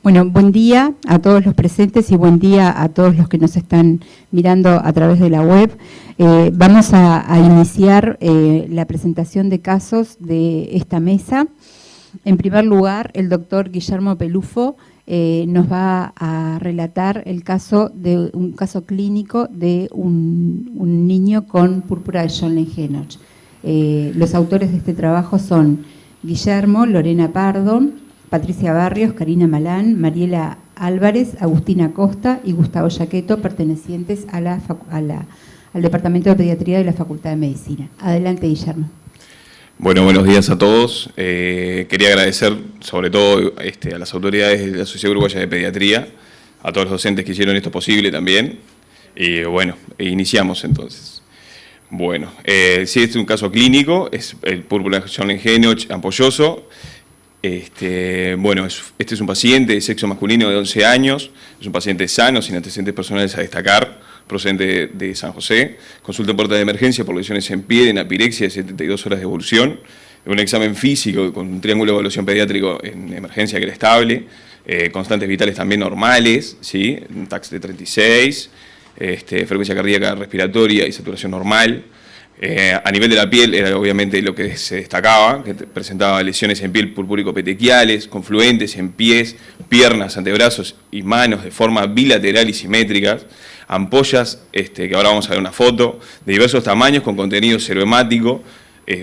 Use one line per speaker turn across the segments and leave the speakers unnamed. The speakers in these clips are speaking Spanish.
Bueno, buen día a todos los presentes y buen día a todos los que nos están mirando a través de la web. Vamos a iniciar la presentación de casos de esta mesa. En primer lugar, el doctor Guillermo Pelufo nos va a relatar un caso clínico de un niño con púrpura de Schönlein-Henoch. Los autores de este trabajo son Guillermo, Lorena Pardo, Patricia Barrios, Karina Malán, Mariela Álvarez, Agustina Costa y Gustavo Yaqueto, pertenecientes al Departamento de Pediatría de la Facultad de Medicina. Adelante, Guillermo.
Bueno, buenos días a todos. Quería agradecer sobre todo a las autoridades de la Sociedad Uruguaya de Pediatría, a todos los docentes que hicieron esto posible también. Y bueno, iniciamos entonces. Bueno, sí, este es un caso clínico, es el púrpura de Schönlein-Henoch ampolloso. Bueno, este es un paciente de sexo masculino de 11 años, es un paciente sano, sin antecedentes personales a destacar, procedente de San José, consulta en puerta de emergencia por lesiones en pie, en apirexia de 72 horas de evolución, un examen físico con un triángulo de evaluación pediátrico en emergencia que era estable, constantes vitales también normales, ¿sí? Un TAX de 36, frecuencia cardíaca respiratoria y saturación normal. A nivel de la piel era obviamente lo que se destacaba, que presentaba lesiones en piel purpúrico-petequiales, confluentes en pies, piernas, antebrazos y manos de forma bilateral y simétricas, ampollas, que ahora vamos a ver una foto, de diversos tamaños con contenido serohemático,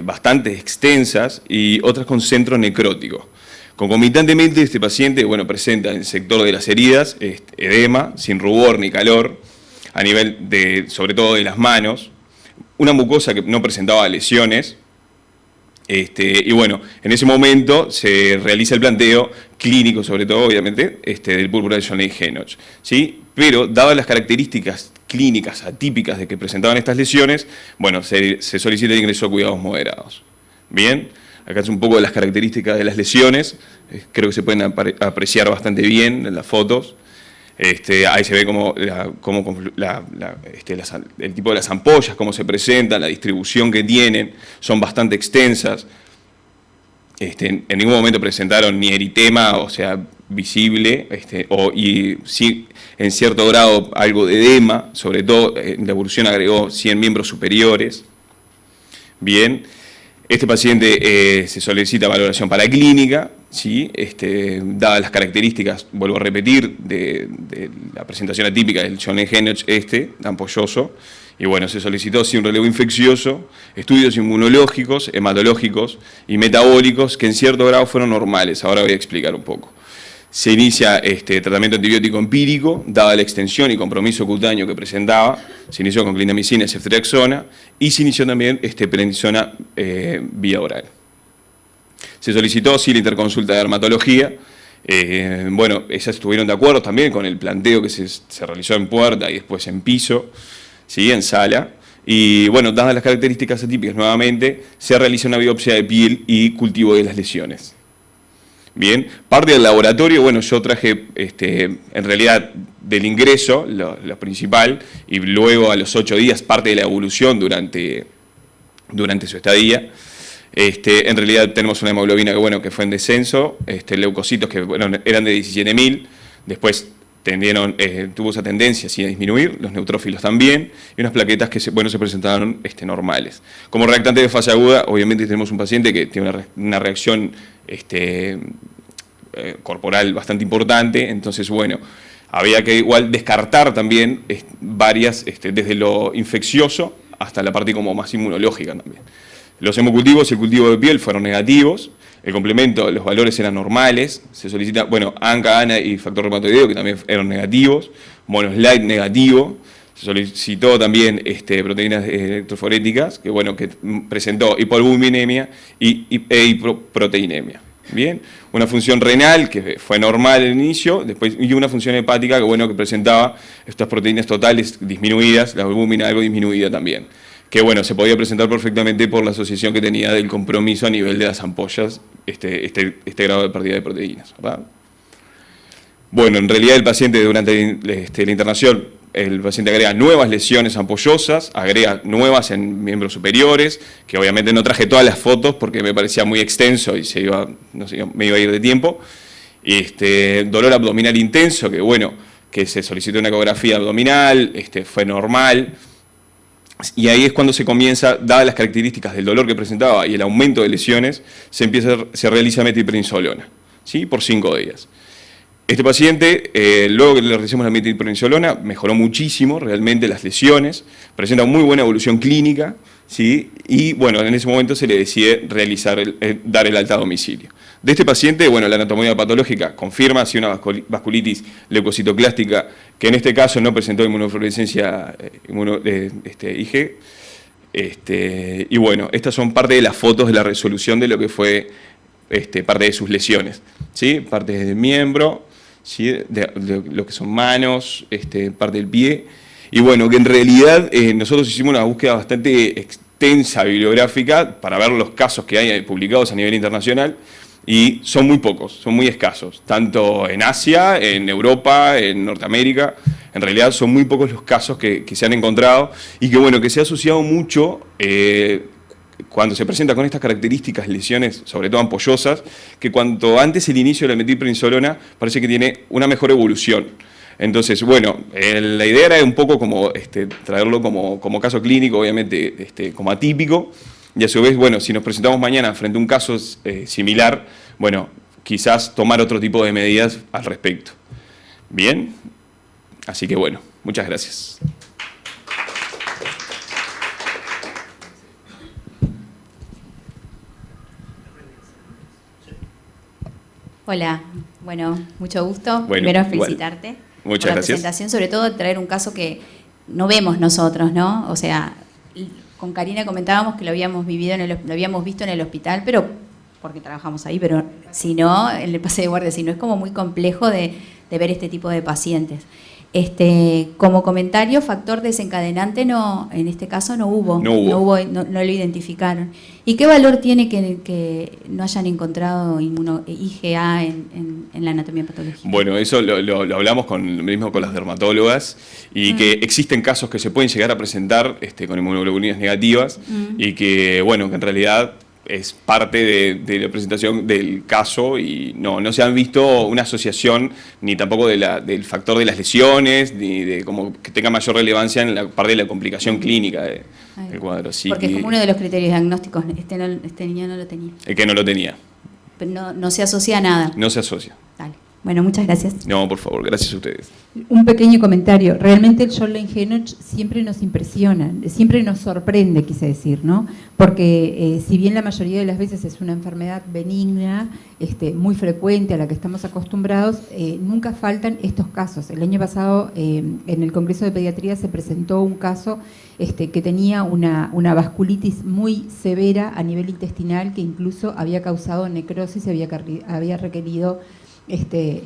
bastante extensas y otras con centro necrótico. Concomitantemente este paciente presenta en el sector de las heridas edema, sin rubor ni calor, a nivel sobre todo de las manos, una mucosa que no presentaba lesiones, y bueno, en ese momento se realiza el planteo clínico, sobre todo, obviamente, del púrpura de Schönlein-Henoch, ¿sí? Pero, dadas las características clínicas atípicas de que presentaban estas lesiones, bueno, se solicita el ingreso a cuidados moderados. Bien, acá es un poco de las características de las lesiones, creo que se pueden apreciar bastante bien en las fotos. Ahí se ve el tipo de las ampollas, cómo se presentan, la distribución que tienen, son bastante extensas. En ningún momento presentaron ni eritema, o sea, visible, y sí, en cierto grado algo de edema, sobre todo en la evolución agregó 100 miembros superiores. Bien, este paciente se solicita valoración paraclínica, ¿sí? Dadas las características, vuelvo a repetir, de la presentación atípica del Schönlein-Henoch ampolloso, y bueno, se solicitó sí, un relevo infeccioso, estudios inmunológicos, hematológicos y metabólicos que en cierto grado fueron normales, ahora voy a explicar un poco. Se inicia tratamiento antibiótico empírico, dada la extensión y compromiso cutáneo que presentaba, se inició con clindamicina y ceftriaxona, y se inició también prednisona vía oral. Se solicitó sí la interconsulta de dermatología, bueno, ellas estuvieron de acuerdo también con el planteo que se realizó en puerta y después en piso, ¿sí? En sala, y bueno, dadas las características atípicas nuevamente, se realiza una biopsia de piel y cultivo de las lesiones. Bien, parte del laboratorio, bueno, yo traje en realidad del ingreso, lo principal, y luego a los 8 días parte de la evolución durante su estadía. En realidad tenemos una hemoglobina que fue en descenso, leucocitos que eran de 17.000, después tuvo esa tendencia a disminuir, los neutrófilos también, y unas plaquetas que se presentaron normales. Como reactante de fase aguda, obviamente tenemos un paciente que tiene una reacción corporal bastante importante, entonces bueno, había que igual descartar también varias, desde lo infeccioso hasta la parte como más inmunológica también. Los hemocultivos y el cultivo de piel fueron negativos, el complemento, los valores eran normales, se solicita, ANCA, ANA y factor reumatoideo que también eran negativos, monoslide negativo, se solicitó también proteínas electroforéticas que presentó hipoalbuminemia y hipoproteinemia. Bien, una función renal que fue normal al inicio, después, y una función hepática que presentaba estas proteínas totales disminuidas, la albúmina algo disminuida también, que se podía presentar perfectamente por la asociación que tenía del compromiso a nivel de las ampollas, este grado de pérdida de proteínas, ¿verdad? Bueno, en realidad el paciente durante la internación, el paciente agrega nuevas lesiones ampollosas, agrega nuevas en miembros superiores, que obviamente no traje todas las fotos porque me parecía muy extenso y me iba a ir de tiempo. Dolor abdominal intenso, que bueno, que se solicitó una ecografía abdominal, fue normal. Y ahí es cuando se comienza, dadas las características del dolor que presentaba y el aumento de lesiones, se realiza metilprednisolona, ¿sí? Por 5 días. Este paciente, luego que le realizamos la metilprednisolona, mejoró muchísimo realmente las lesiones, presenta muy buena evolución clínica, ¿sí? Y bueno, en ese momento se le decide dar el alta a domicilio. De este paciente, bueno, la anatomía patológica confirma si una vasculitis leucocitoclástica, que en este caso no presentó inmunofluorescencia IG. Y bueno, estas son parte de las fotos de la resolución de lo que fue parte de sus lesiones, ¿sí? Parte del miembro, ¿sí? de lo que son manos, parte del pie. Y bueno, que en realidad nosotros hicimos una búsqueda bastante extensa bibliográfica para ver los casos que hay publicados a nivel internacional, y son muy pocos, son muy escasos, tanto en Asia, en Europa, en Norteamérica. En realidad son muy pocos los casos que se han encontrado, y que bueno, que se ha asociado mucho cuando se presenta con estas características, lesiones, sobre todo ampollosas, que cuanto antes el inicio de la metilprednisolona parece que tiene una mejor evolución. Entonces, bueno, la idea era un poco como traerlo como caso clínico, obviamente como atípico, y a su vez, bueno, si nos presentamos mañana frente a un caso similar, bueno, quizás tomar otro tipo de medidas al respecto. Bien, así que bueno, muchas gracias.
Hola, bueno, mucho gusto.
Bueno,
primero felicitarte
por
la presentación, sobre todo traer un caso que no vemos nosotros, ¿no? O sea, con Karina comentábamos que lo habíamos vivido lo habíamos visto en el hospital, pero porque trabajamos ahí, pero si no, en el pase de guardia, si no, es como muy complejo de ver este tipo de pacientes. Como comentario, factor desencadenante no, en este caso no lo identificaron. ¿Y qué valor tiene que no hayan encontrado IgA en la anatomía patológica?
Bueno, eso lo hablamos mismo con las dermatólogas, y que existen casos que se pueden llegar a presentar con inmunoglobulinas negativas, y que bueno, que en realidad es parte de la presentación del caso, y no se han visto una asociación ni tampoco del factor de las lesiones, ni de como que tenga mayor relevancia en la parte de la complicación clínica del cuadro. Sí,
porque es como uno de los criterios diagnósticos, este niño no lo tenía.
El que no lo tenía.
Pero no se asocia a nada.
No se asocia.
Dale. Bueno, muchas gracias.
No, por favor, gracias a ustedes.
Un pequeño comentario. Realmente el Schoenlein-Henoch siempre nos impresiona, siempre nos sorprende, quise decir, ¿no? Porque si bien la mayoría de las veces es una enfermedad benigna, muy frecuente a la que estamos acostumbrados, nunca faltan estos casos. El año pasado en el Congreso de Pediatría se presentó un caso que tenía una vasculitis muy severa a nivel intestinal, que incluso había causado necrosis y había requerido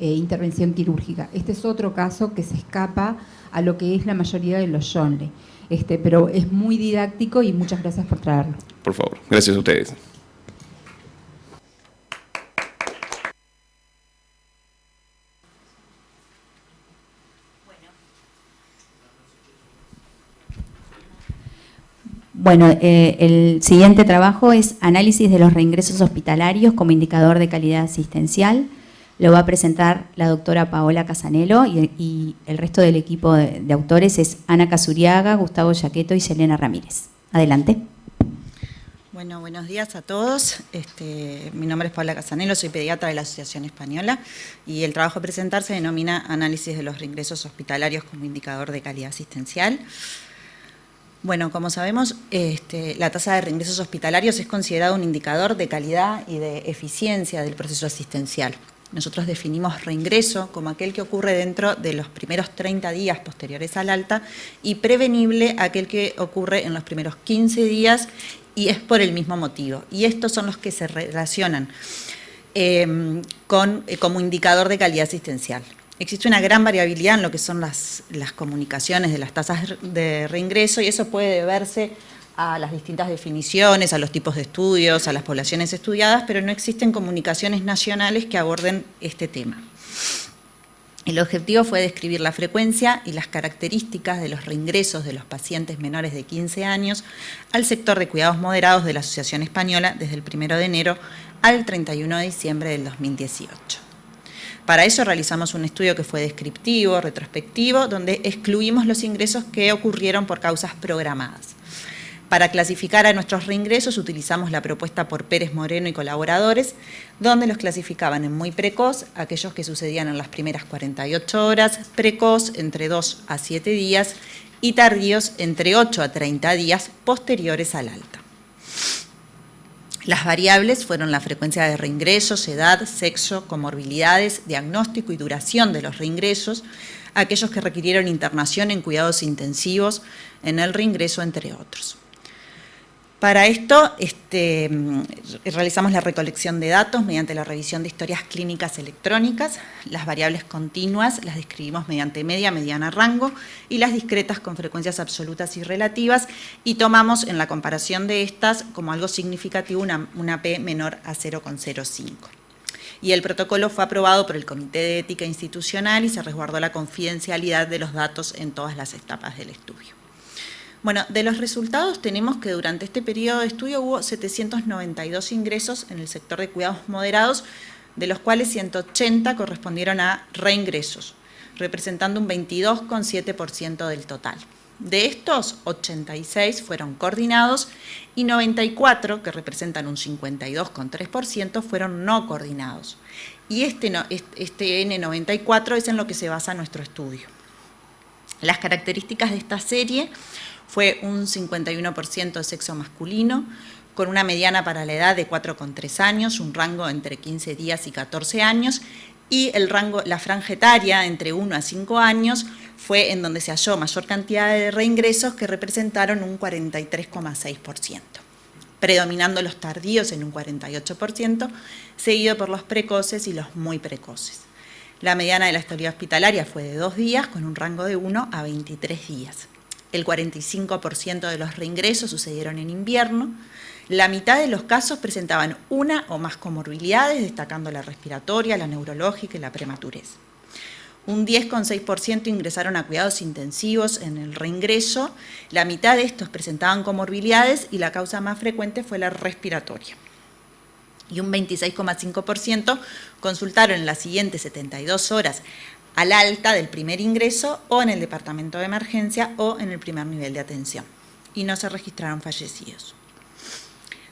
intervención quirúrgica. Este es otro caso que se escapa a lo que es la mayoría de los Schoenlein, pero es muy didáctico, y muchas gracias por traerlo.
Por favor, gracias a ustedes.
Bueno, el siguiente trabajo es análisis de los reingresos hospitalarios como indicador de calidad asistencial. Lo va a presentar la doctora Paola Casanello, y el resto del equipo de autores es Ana Casuriaga, Gustavo Yaqueto y Selena Ramírez. Adelante.
Bueno, buenos días a todos. Mi nombre es Paola Casanello, soy pediatra de la Asociación Española, y el trabajo a presentar se denomina Análisis de los reingresos hospitalarios como indicador de calidad asistencial. Bueno, como sabemos, la tasa de reingresos hospitalarios es considerada un indicador de calidad y de eficiencia del proceso asistencial. Nosotros definimos reingreso como aquel que ocurre dentro de los primeros 30 días posteriores al alta, y prevenible aquel que ocurre en los primeros 15 días y es por el mismo motivo. Y estos son los que se relacionan como indicador de calidad asistencial. Existe una gran variabilidad en lo que son las comunicaciones de las tasas de reingreso, y eso puede deberse a las distintas definiciones, a los tipos de estudios, a las poblaciones estudiadas, pero no existen comunicaciones nacionales que aborden este tema. El objetivo fue describir la frecuencia y las características de los reingresos de los pacientes menores de 15 años al sector de cuidados moderados de la Asociación Española desde el 1 de enero al 31 de diciembre del 2018. Para eso realizamos un estudio que fue descriptivo, retrospectivo, donde excluimos los ingresos que ocurrieron por causas programadas. Para clasificar a nuestros reingresos utilizamos la propuesta por Pérez Moreno y colaboradores, donde los clasificaban en muy precoz, aquellos que sucedían en las primeras 48 horas, precoz entre 2 a 7 días y tardíos entre 8 a 30 días posteriores al alta. Las variables fueron la frecuencia de reingresos, edad, sexo, comorbilidades, diagnóstico y duración de los reingresos, aquellos que requirieron internación en cuidados intensivos en el reingreso, entre otros. Para esto realizamos la recolección de datos mediante la revisión de historias clínicas electrónicas. Las variables continuas las describimos mediante media, mediana, rango, y las discretas con frecuencias absolutas y relativas, y tomamos en la comparación de estas como algo significativo una P menor a 0,05. Y el protocolo fue aprobado por el Comité de Ética Institucional y se resguardó la confidencialidad de los datos en todas las etapas del estudio. Bueno, de los resultados tenemos que durante este periodo de estudio hubo 792 ingresos en el sector de cuidados moderados, de los cuales 180 correspondieron a reingresos, representando un 22,7% del total. De estos, 86 fueron coordinados y 94, que representan un 52,3%, fueron no coordinados. Y este N94 es en lo que se basa nuestro estudio. Las características de esta serie fue un 51% de sexo masculino, con una mediana para la edad de 4,3 años, un rango entre 15 días y 14 años, y la franja etaria entre 1 a 5 años fue en donde se halló mayor cantidad de reingresos, que representaron un 43,6%, predominando los tardíos en un 48%, seguido por los precoces y los muy precoces. La mediana de la estabilidad hospitalaria fue de 2 días, con un rango de 1 a 23 días. El 45% de los reingresos sucedieron en invierno. La mitad de los casos presentaban una o más comorbilidades, destacando la respiratoria, la neurológica y la prematurez. Un 10,6% ingresaron a cuidados intensivos en el reingreso. La mitad de estos presentaban comorbilidades y la causa más frecuente fue la respiratoria. Y un 26,5% consultaron en las siguientes 72 horas al alta del primer ingreso o en el departamento de emergencia o en el primer nivel de atención. Y no se registraron fallecidos.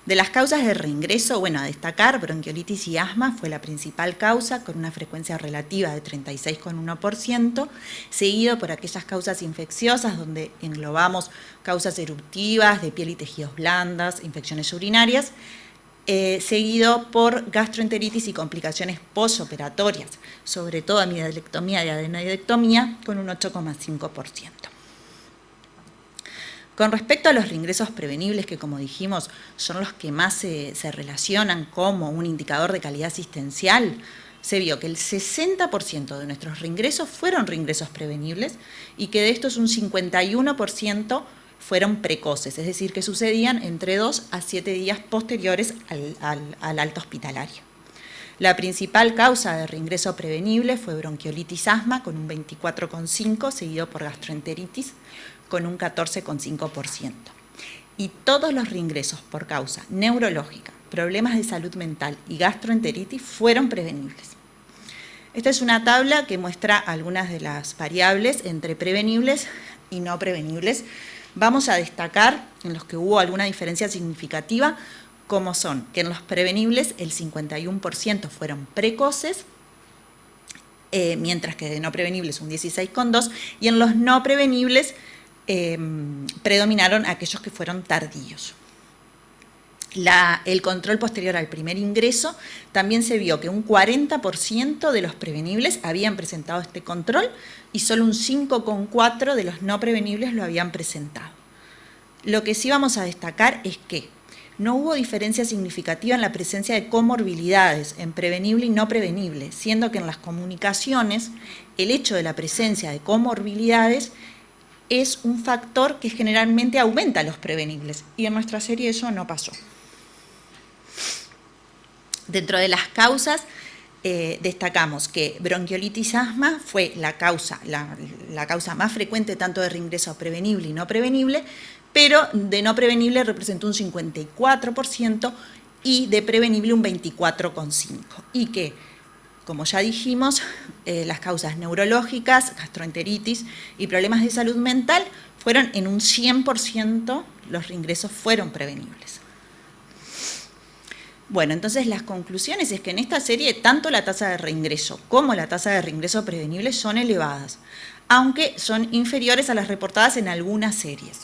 De las causas de reingreso, bueno, a destacar, bronquiolitis y asma fue la principal causa, con una frecuencia relativa de 36,1%, seguido por aquellas causas infecciosas, donde englobamos causas eruptivas, de piel y tejidos blandas, infecciones urinarias, seguido por gastroenteritis y complicaciones posoperatorias, sobre todo amidalectomía y adenoidectomía, con un 8,5%. Con respecto a los reingresos prevenibles, que como dijimos son los que más se relacionan como un indicador de calidad asistencial, se vio que el 60% de nuestros reingresos fueron reingresos prevenibles y que de estos un 51% fueron precoces, es decir, que sucedían entre 2 a 7 días posteriores al alta hospitalario. La principal causa de reingreso prevenible fue bronquiolitis asma, con un 24,5%, seguido por gastroenteritis, con un 14,5%. Y todos los reingresos por causa neurológica, problemas de salud mental y gastroenteritis fueron prevenibles. Esta es una tabla que muestra algunas de las variables entre prevenibles y no prevenibles. Vamos a destacar en los que hubo alguna diferencia significativa, como son que en los prevenibles el 51% fueron precoces, mientras que de no prevenibles un 16,2%, y en los no prevenibles predominaron aquellos que fueron tardíos. El control posterior al primer ingreso, también se vio que un 40% de los prevenibles habían presentado este control y solo un 5,4% de los no prevenibles lo habían presentado. Lo que sí vamos a destacar es que no hubo diferencia significativa en la presencia de comorbilidades en prevenible y no prevenible, siendo que en las comunicaciones el hecho de la presencia de comorbilidades es un factor que generalmente aumenta los prevenibles, y en nuestra serie eso no pasó. Dentro de las causas, destacamos que bronquiolitis asma fue la causa más frecuente tanto de reingreso prevenible y no prevenible, pero de no prevenible representó un 54% y de prevenible un 24,5%. Y que como ya dijimos, las causas neurológicas, gastroenteritis y problemas de salud mental fueron en un 100%, los reingresos fueron prevenibles. Bueno, entonces las conclusiones es que en esta serie tanto la tasa de reingreso como la tasa de reingreso prevenible son elevadas, aunque son inferiores a las reportadas en algunas series.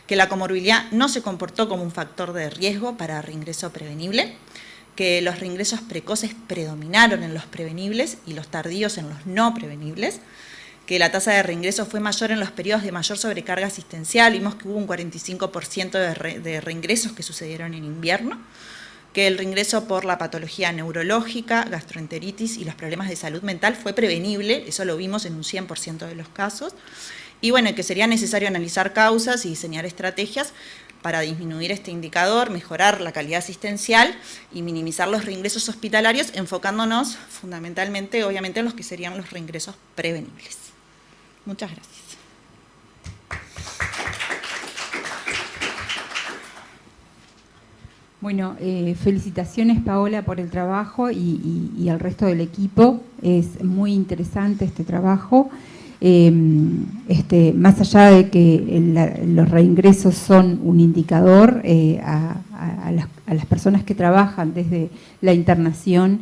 Que la comorbilidad no se comportó como un factor de riesgo para reingreso prevenible, que los reingresos precoces predominaron en los prevenibles y los tardíos en los no prevenibles, que la tasa de reingreso fue mayor en los periodos de mayor sobrecarga asistencial, vimos que hubo un 45% de reingresos que sucedieron en invierno, que el reingreso por la patología neurológica, gastroenteritis y los problemas de salud mental fue prevenible, eso lo vimos en un 100% de los casos, y bueno, que sería necesario analizar causas y diseñar estrategias para disminuir este indicador, mejorar la calidad asistencial y minimizar los reingresos hospitalarios, enfocándonos fundamentalmente, obviamente, en los que serían los reingresos prevenibles. Muchas gracias.
Bueno, felicitaciones, Paola, por el trabajo y al resto del equipo. Es muy interesante este trabajo. Más allá de que los reingresos son un indicador, a las personas que trabajan desde la internación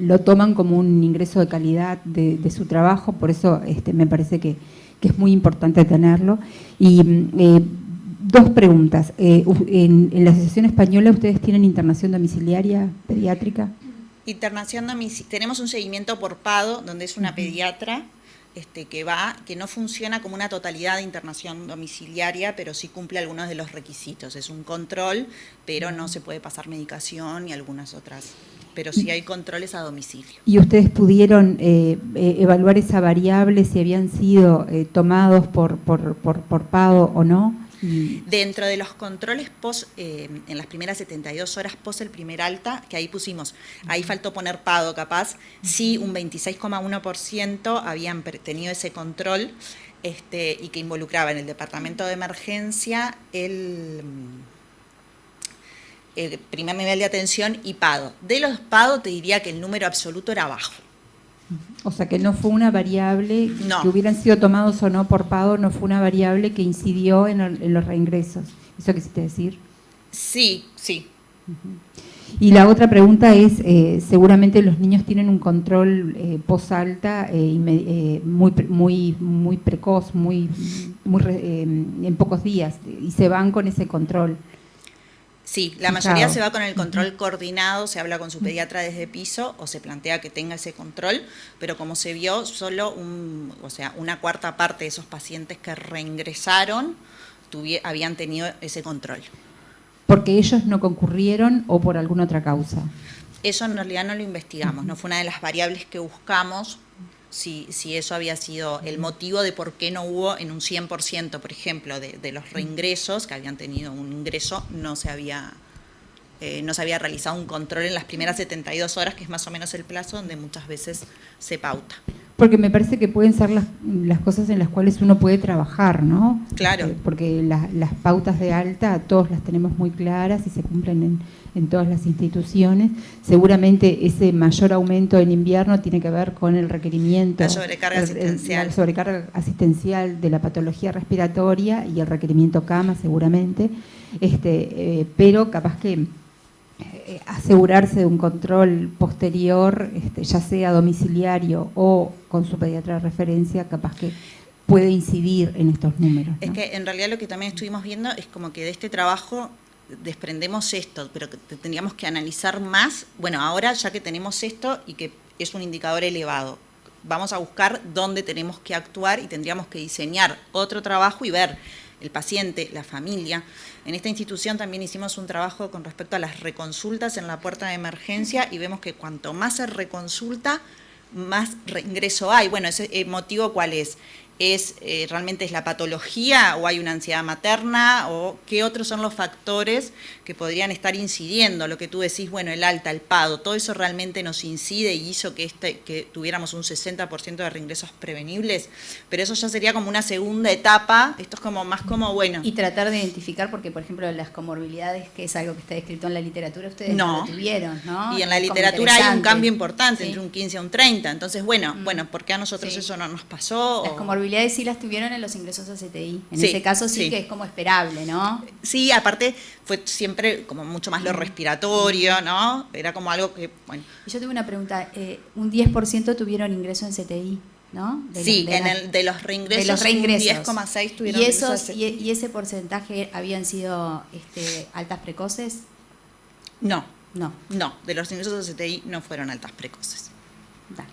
lo toman como un ingreso de calidad de su trabajo, por eso me parece que es muy importante tenerlo. Y dos preguntas. En la Asociación Española, ¿ustedes tienen internación domiciliaria pediátrica?
Internación tenemos un seguimiento por PADO, donde es una pediatra que no funciona como una totalidad de internación domiciliaria, pero sí cumple algunos de los requisitos. Es un control, pero no se puede pasar medicación y algunas otras, pero sí hay controles a domicilio.
¿Y ustedes pudieron evaluar esa variable, si habían sido tomados por PADO o no?
Dentro de los controles en las primeras 72 horas post el primer alta, que ahí pusimos, ahí faltó poner PADO capaz, sí un 26,1% habían tenido ese control y que involucraba en el departamento de emergencia el primer nivel de atención y PADO. De los PADO te diría que el número absoluto era bajo.
O sea, que no fue una variable,
no.
Que hubieran sido tomados o no por PADO, no fue una variable que incidió en los reingresos. ¿Eso quisiste decir?
Sí, sí.
Y la otra pregunta es, seguramente los niños tienen un control post-alta muy precoz, en pocos días, y se van con ese control.
Sí, la mayoría se va con el control coordinado, se habla con su pediatra desde piso o se plantea que tenga ese control, pero como se vio, solo una cuarta parte de esos pacientes que reingresaron habían tenido ese control.
¿Porque ellos no concurrieron o por alguna otra causa?
Eso en realidad no lo investigamos, no fue una de las variables que buscamos, si eso había sido el motivo de por qué no hubo en un 100%, por ejemplo, de los reingresos, que habían tenido un ingreso, no se había realizado un control en las primeras 72 horas, que es más o menos el plazo donde muchas veces se pauta.
Porque me parece que pueden ser las cosas en las cuales uno puede trabajar, ¿no?
Claro.
Porque las pautas de alta todos las tenemos muy claras y se cumplen en todas las instituciones. Seguramente ese mayor aumento en invierno tiene que ver con el requerimiento.
La sobrecarga asistencial.
La sobrecarga asistencial de la patología respiratoria y el requerimiento cama seguramente. Pero capaz que asegurarse de un control posterior, ya sea domiciliario o con su pediatra de referencia, capaz que puede incidir en estos números, ¿no?
Es que en realidad lo que también estuvimos viendo es como que de este trabajo desprendemos esto, pero que tendríamos que analizar más. Bueno, ahora ya que tenemos esto y que es un indicador elevado, vamos a buscar dónde tenemos que actuar y tendríamos que diseñar otro trabajo y ver el paciente, la familia. En esta institución también hicimos un trabajo con respecto a las reconsultas en la puerta de emergencia y vemos que cuanto más se reconsulta, más reingreso hay. Bueno, ese motivo ¿cuál es? realmente es la patología o hay una ansiedad materna o qué otros son los factores que podrían estar incidiendo? Lo que tú decís, bueno, el alta, el PADO, todo eso realmente nos incide y hizo que tuviéramos un 60% de reingresos prevenibles, pero eso ya sería como una segunda etapa, esto es como más como, bueno.
Y tratar de identificar, porque por ejemplo las comorbilidades, que es algo que está descrito en la literatura, ustedes no lo tuvieron, ¿no?
Y en la literatura hay un cambio importante,
¿sí?
entre un 15 a un 30, entonces bueno, ¿por qué a nosotros eso no nos pasó?
Las comorbilidades sí las tuvieron en los ingresos a CTI. En
Sí,
ese caso sí
sí.
que es como esperable, ¿no?
Sí, aparte fue siempre como mucho más lo respiratorio, ¿no? Era como algo que, bueno.
Y yo tengo una pregunta, un 10% tuvieron ingreso en CTI, ¿no?
Sí, de los reingresos, un 10,6 tuvieron ingresos.
¿Y ese porcentaje habían sido altas precoces?
No,
No.
de los ingresos a CTI no fueron altas precoces.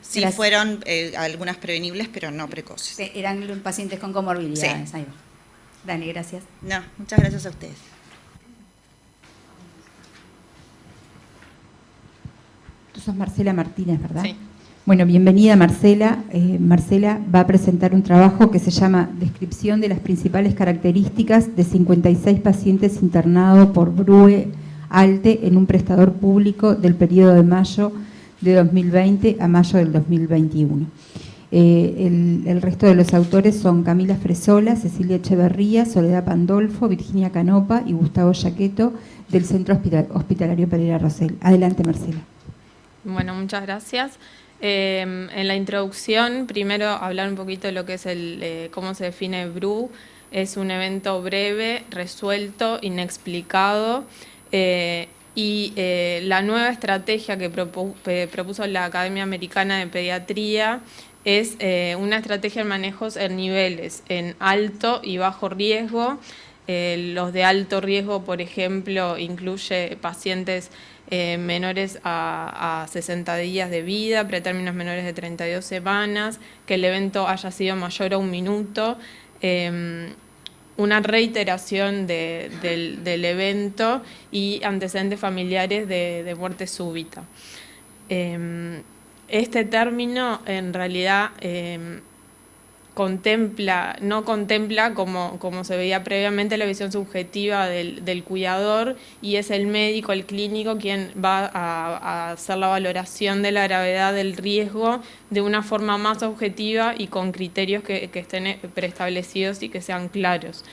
Sí
Gracias.
fueron algunas prevenibles, pero no precoces.
Eran pacientes con comorbilidades.
Sí.
Ahí va. Dani, gracias.
No, muchas gracias a ustedes.
Tú sos Marcela Martínez, ¿verdad?
Sí.
Bueno, bienvenida Marcela. Marcela va a presentar un trabajo que se llama Descripción de las principales características de 56 pacientes internados por BRUE ALTE en un prestador público del periodo de mayo de 2020 a mayo del 2021. El resto de los autores son Camila Fresola, Cecilia Echeverría, Soledad Pandolfo, Virginia Canopa y Gustavo Yaqueto del Centro Hospitalario Pereira Rosell. Adelante, Marcela.
Bueno, muchas gracias. En la introducción, primero hablar un poquito de lo que es cómo se define BRU. Es un evento breve, resuelto, inexplicado, y la nueva estrategia que propuso la Academia Americana de Pediatría es una estrategia de manejos en niveles, en alto y bajo riesgo. Los de alto riesgo, por ejemplo, incluye pacientes menores a 60 días de vida, pretérminos menores de 32 semanas, que el evento haya sido mayor a 1 minuto, una reiteración del evento y antecedentes familiares de muerte súbita. Este término en realidad no contempla, como se veía previamente, la visión subjetiva del cuidador, y es el médico, el clínico, quien va a hacer la valoración de la gravedad del riesgo de una forma más objetiva y con criterios que estén preestablecidos y que sean claros.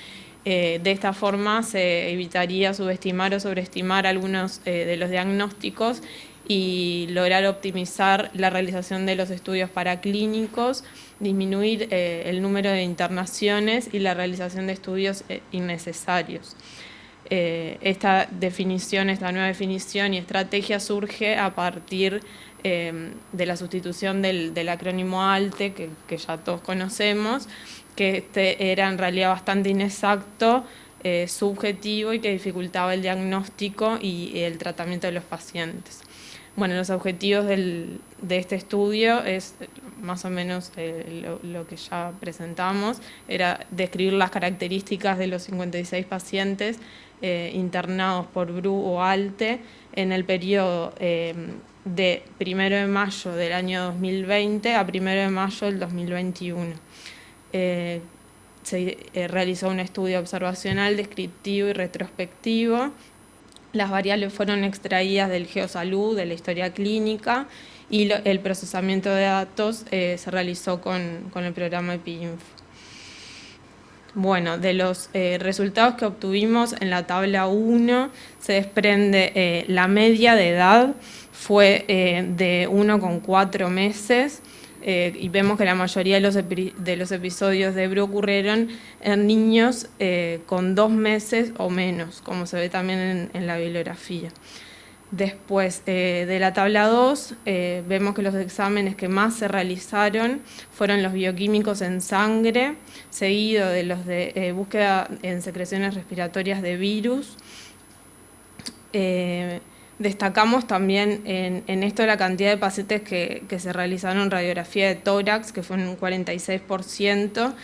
De esta forma se evitaría subestimar o sobreestimar algunos de los diagnósticos y lograr optimizar la realización de los estudios paraclínicos, disminuir el número de internaciones y la realización de estudios innecesarios. Esta nueva definición y estrategia surge a partir de la sustitución del acrónimo ALTE, que ya todos conocemos, que era en realidad bastante inexacto, subjetivo y que dificultaba el diagnóstico y el tratamiento de los pacientes. Bueno, los objetivos de este estudio es más o menos lo que ya presentamos, era describir las características de los 56 pacientes internados por BRU o ALTE en el periodo de 1 de mayo del año 2020 a 1 de mayo del 2021. Se realizó un estudio observacional, descriptivo y retrospectivo. Las variables fueron extraídas del Geosalud, de la historia clínica, y el procesamiento de datos se realizó con el programa EpiInfo. Bueno, de los resultados que obtuvimos en la tabla 1 se desprende la media de edad fue de 1,4 meses, y vemos que la mayoría de los episodios de BRU ocurrieron en niños con 2 meses o menos, como se ve también en la bibliografía. Después de la tabla 2, vemos que los exámenes que más se realizaron fueron los bioquímicos en sangre, seguido de los de búsqueda en secreciones respiratorias de virus. Destacamos también en esto la cantidad de pacientes que se realizaron radiografía de tórax, que fue un 46%,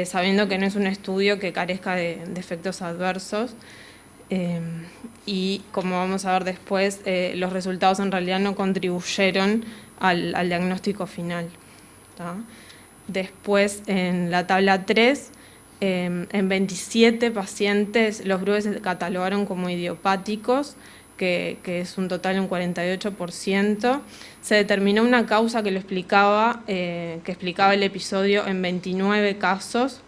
sabiendo que no es un estudio que carezca de efectos adversos. Y como vamos a ver después, los resultados en realidad no contribuyeron al diagnóstico final, ¿tá? Después, en la tabla 3, en 27 pacientes los BRUE se catalogaron como idiopáticos, que es un total de un 48%. Se determinó una causa que explicaba el episodio en 29 casos.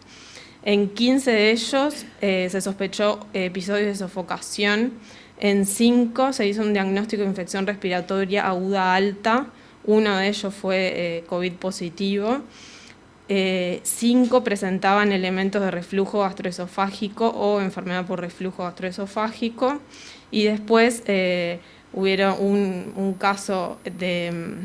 En 15 de ellos se sospechó episodios de sofocación. En 5 se hizo un diagnóstico de infección respiratoria aguda alta. Uno de ellos fue COVID positivo. 5 presentaban elementos de reflujo gastroesofágico o enfermedad por reflujo gastroesofágico. Y después hubo un caso de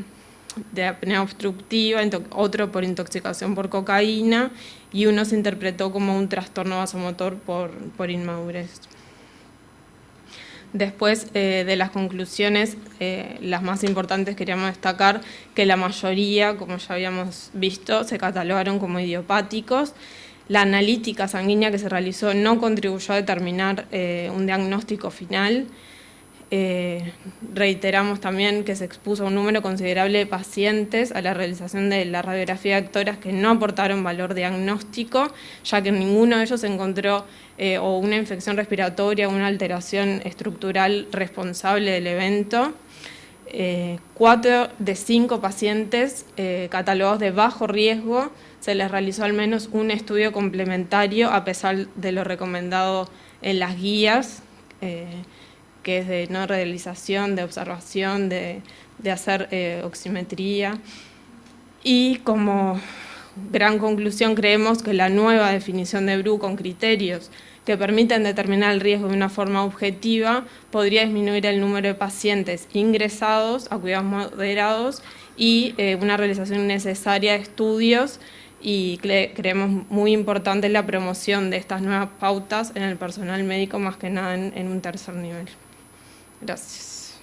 apnea obstructiva, otro por intoxicación por cocaína, y uno se interpretó como un trastorno vasomotor por inmadurez. Después de las conclusiones, las más importantes queríamos destacar que la mayoría, como ya habíamos visto, se catalogaron como idiopáticos. La analítica sanguínea que se realizó no contribuyó a determinar un diagnóstico final. Reiteramos también que se expuso un número considerable de pacientes a la realización de la radiografía de actoras que no aportaron valor diagnóstico, ya que en ninguno de ellos se encontró o una infección respiratoria o una alteración estructural responsable del evento. 4 de 5 pacientes catalogados de bajo riesgo se les realizó al menos un estudio complementario a pesar de lo recomendado en las guías, que es de no realización, de observación, de hacer oximetría. Y como gran conclusión creemos que la nueva definición de BRU con criterios que permiten determinar el riesgo de una forma objetiva podría disminuir el número de pacientes ingresados a cuidados moderados y una realización necesaria de estudios, y creemos muy importante la promoción de estas nuevas pautas en el personal médico, más que nada en un tercer nivel. Gracias.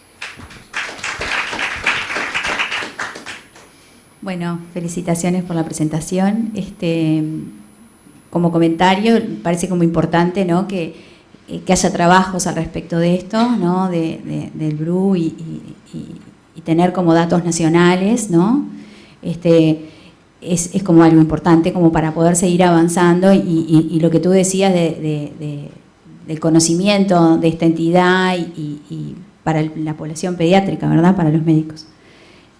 Bueno, felicitaciones por la presentación. Como comentario, parece como importante, ¿no?, que haya trabajos al respecto de esto, ¿no?, del BRU y tener como datos nacionales, ¿no? Es como algo importante como para poder seguir avanzando, y lo que tú decías del conocimiento de esta entidad y para la población pediátrica, ¿verdad?, para los médicos.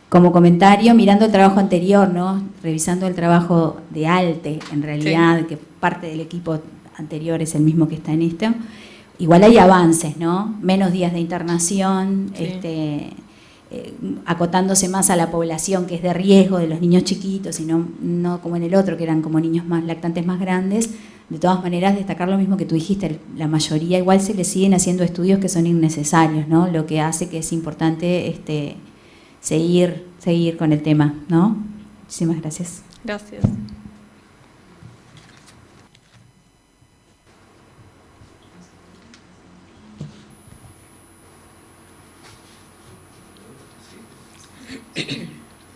Como comentario, mirando el trabajo anterior, ¿no?, revisando el trabajo de ALTE, en realidad, sí, que parte del equipo anterior es el mismo que está en esto, igual hay avances, ¿no? Menos días de internación, sí, acotándose más a la población que es de riesgo, de los niños chiquitos, y no como en el otro, que eran como niños más lactantes más grandes. De todas maneras, destacar lo mismo que tú dijiste, la mayoría igual se le siguen haciendo estudios que son innecesarios, ¿no? Lo que hace que es importante seguir con el tema, ¿no? Muchísimas gracias.
Gracias.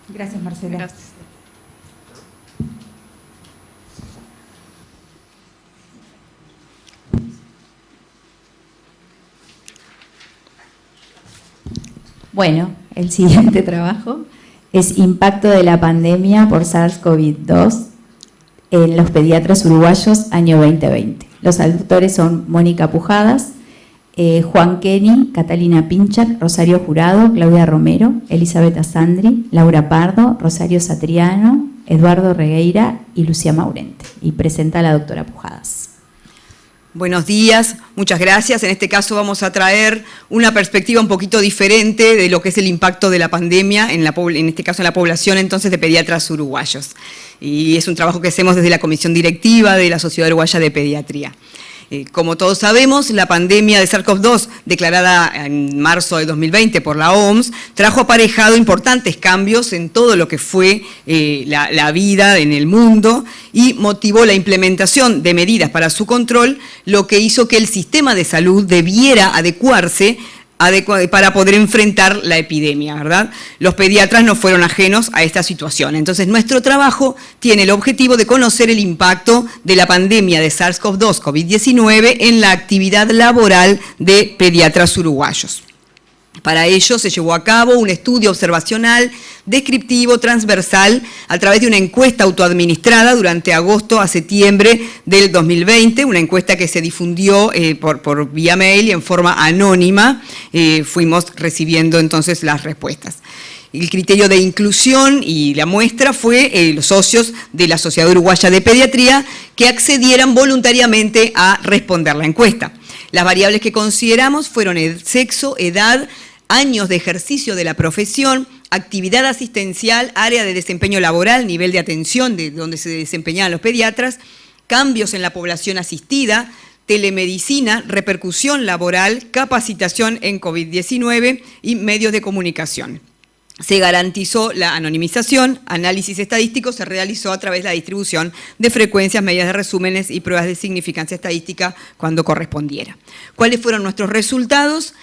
Gracias, Marcela.
Gracias.
Bueno, el siguiente trabajo es impacto de la pandemia por SARS-CoV-2 en los pediatras uruguayos año 2020. Los autores son Mónica Pujadas, Juan Kenny, Catalina Pinchak, Rosario Jurado, Claudia Romero, Elizabeth Asandri, Laura Pardo, Rosario Satriano, Eduardo Regueira y Lucía Maurente. Y presenta a la doctora Pujadas.
Buenos días, muchas gracias. En este caso vamos a traer una perspectiva un poquito diferente de lo que es el impacto de la pandemia, en este caso en la población entonces de pediatras uruguayos. Y es un trabajo que hacemos desde la comisión directiva de la Sociedad Uruguaya de Pediatría. Como todos sabemos, la pandemia de SARS-CoV-2, declarada en marzo de 2020 por la OMS, trajo aparejado importantes cambios en todo lo que fue la vida en el mundo y motivó la implementación de medidas para su control, lo que hizo que el sistema de salud debiera adecuarse para poder enfrentar la epidemia, ¿verdad? Los pediatras no fueron ajenos a esta situación. Entonces, nuestro trabajo tiene el objetivo de conocer el impacto de la pandemia de SARS-CoV-2, COVID-19, en la actividad laboral de pediatras uruguayos. Para ello se llevó a cabo un estudio observacional, descriptivo, transversal, a través de una encuesta autoadministrada durante agosto a septiembre del 2020, una encuesta que se difundió por vía mail y en forma anónima. Fuimos recibiendo entonces las respuestas. El criterio de inclusión y la muestra fue los socios de la Sociedad Uruguaya de Pediatría que accedieran voluntariamente a responder la encuesta. Las variables que consideramos fueron el sexo, edad, años de ejercicio de la profesión, actividad asistencial, área de desempeño laboral, nivel de atención de donde se desempeñaban los pediatras, cambios en la población asistida, telemedicina, repercusión laboral, capacitación en COVID-19 y medios de comunicación. Se garantizó la anonimización, análisis estadístico se realizó a través de la distribución de frecuencias, medidas de resúmenes y pruebas de significancia estadística cuando correspondiera. ¿Cuáles fueron nuestros resultados?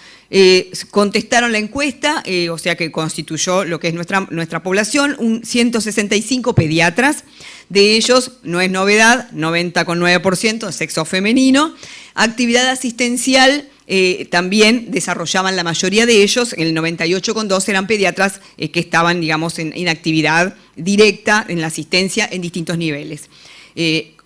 Contestaron la encuesta, o sea que constituyó lo que es nuestra población, 165 pediatras, de ellos, no es novedad, 90,9% sexo femenino, actividad asistencial, también desarrollaban la mayoría de ellos, el 98,2% eran pediatras que estaban, digamos, en actividad directa en la asistencia en distintos niveles.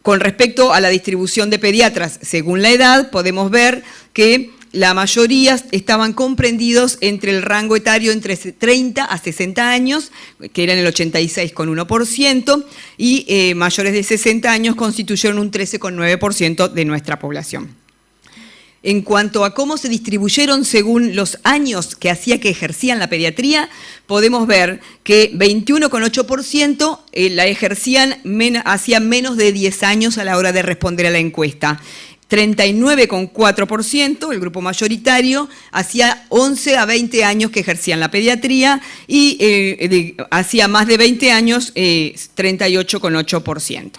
Con respecto a la distribución de pediatras según la edad, podemos ver que la mayoría estaban comprendidos entre el rango etario entre 30 a 60 años, que eran el 86,1%, y mayores de 60 años constituyeron un 13,9% de nuestra población. En cuanto a cómo se distribuyeron según los años que hacía que ejercían la pediatría, podemos ver que 21,8% la ejercían hacían menos de 10 años a la hora de responder a la encuesta. 39,4%, el grupo mayoritario, hacía 11 a 20 años que ejercían la pediatría y hacía más de 20 años 38,8%.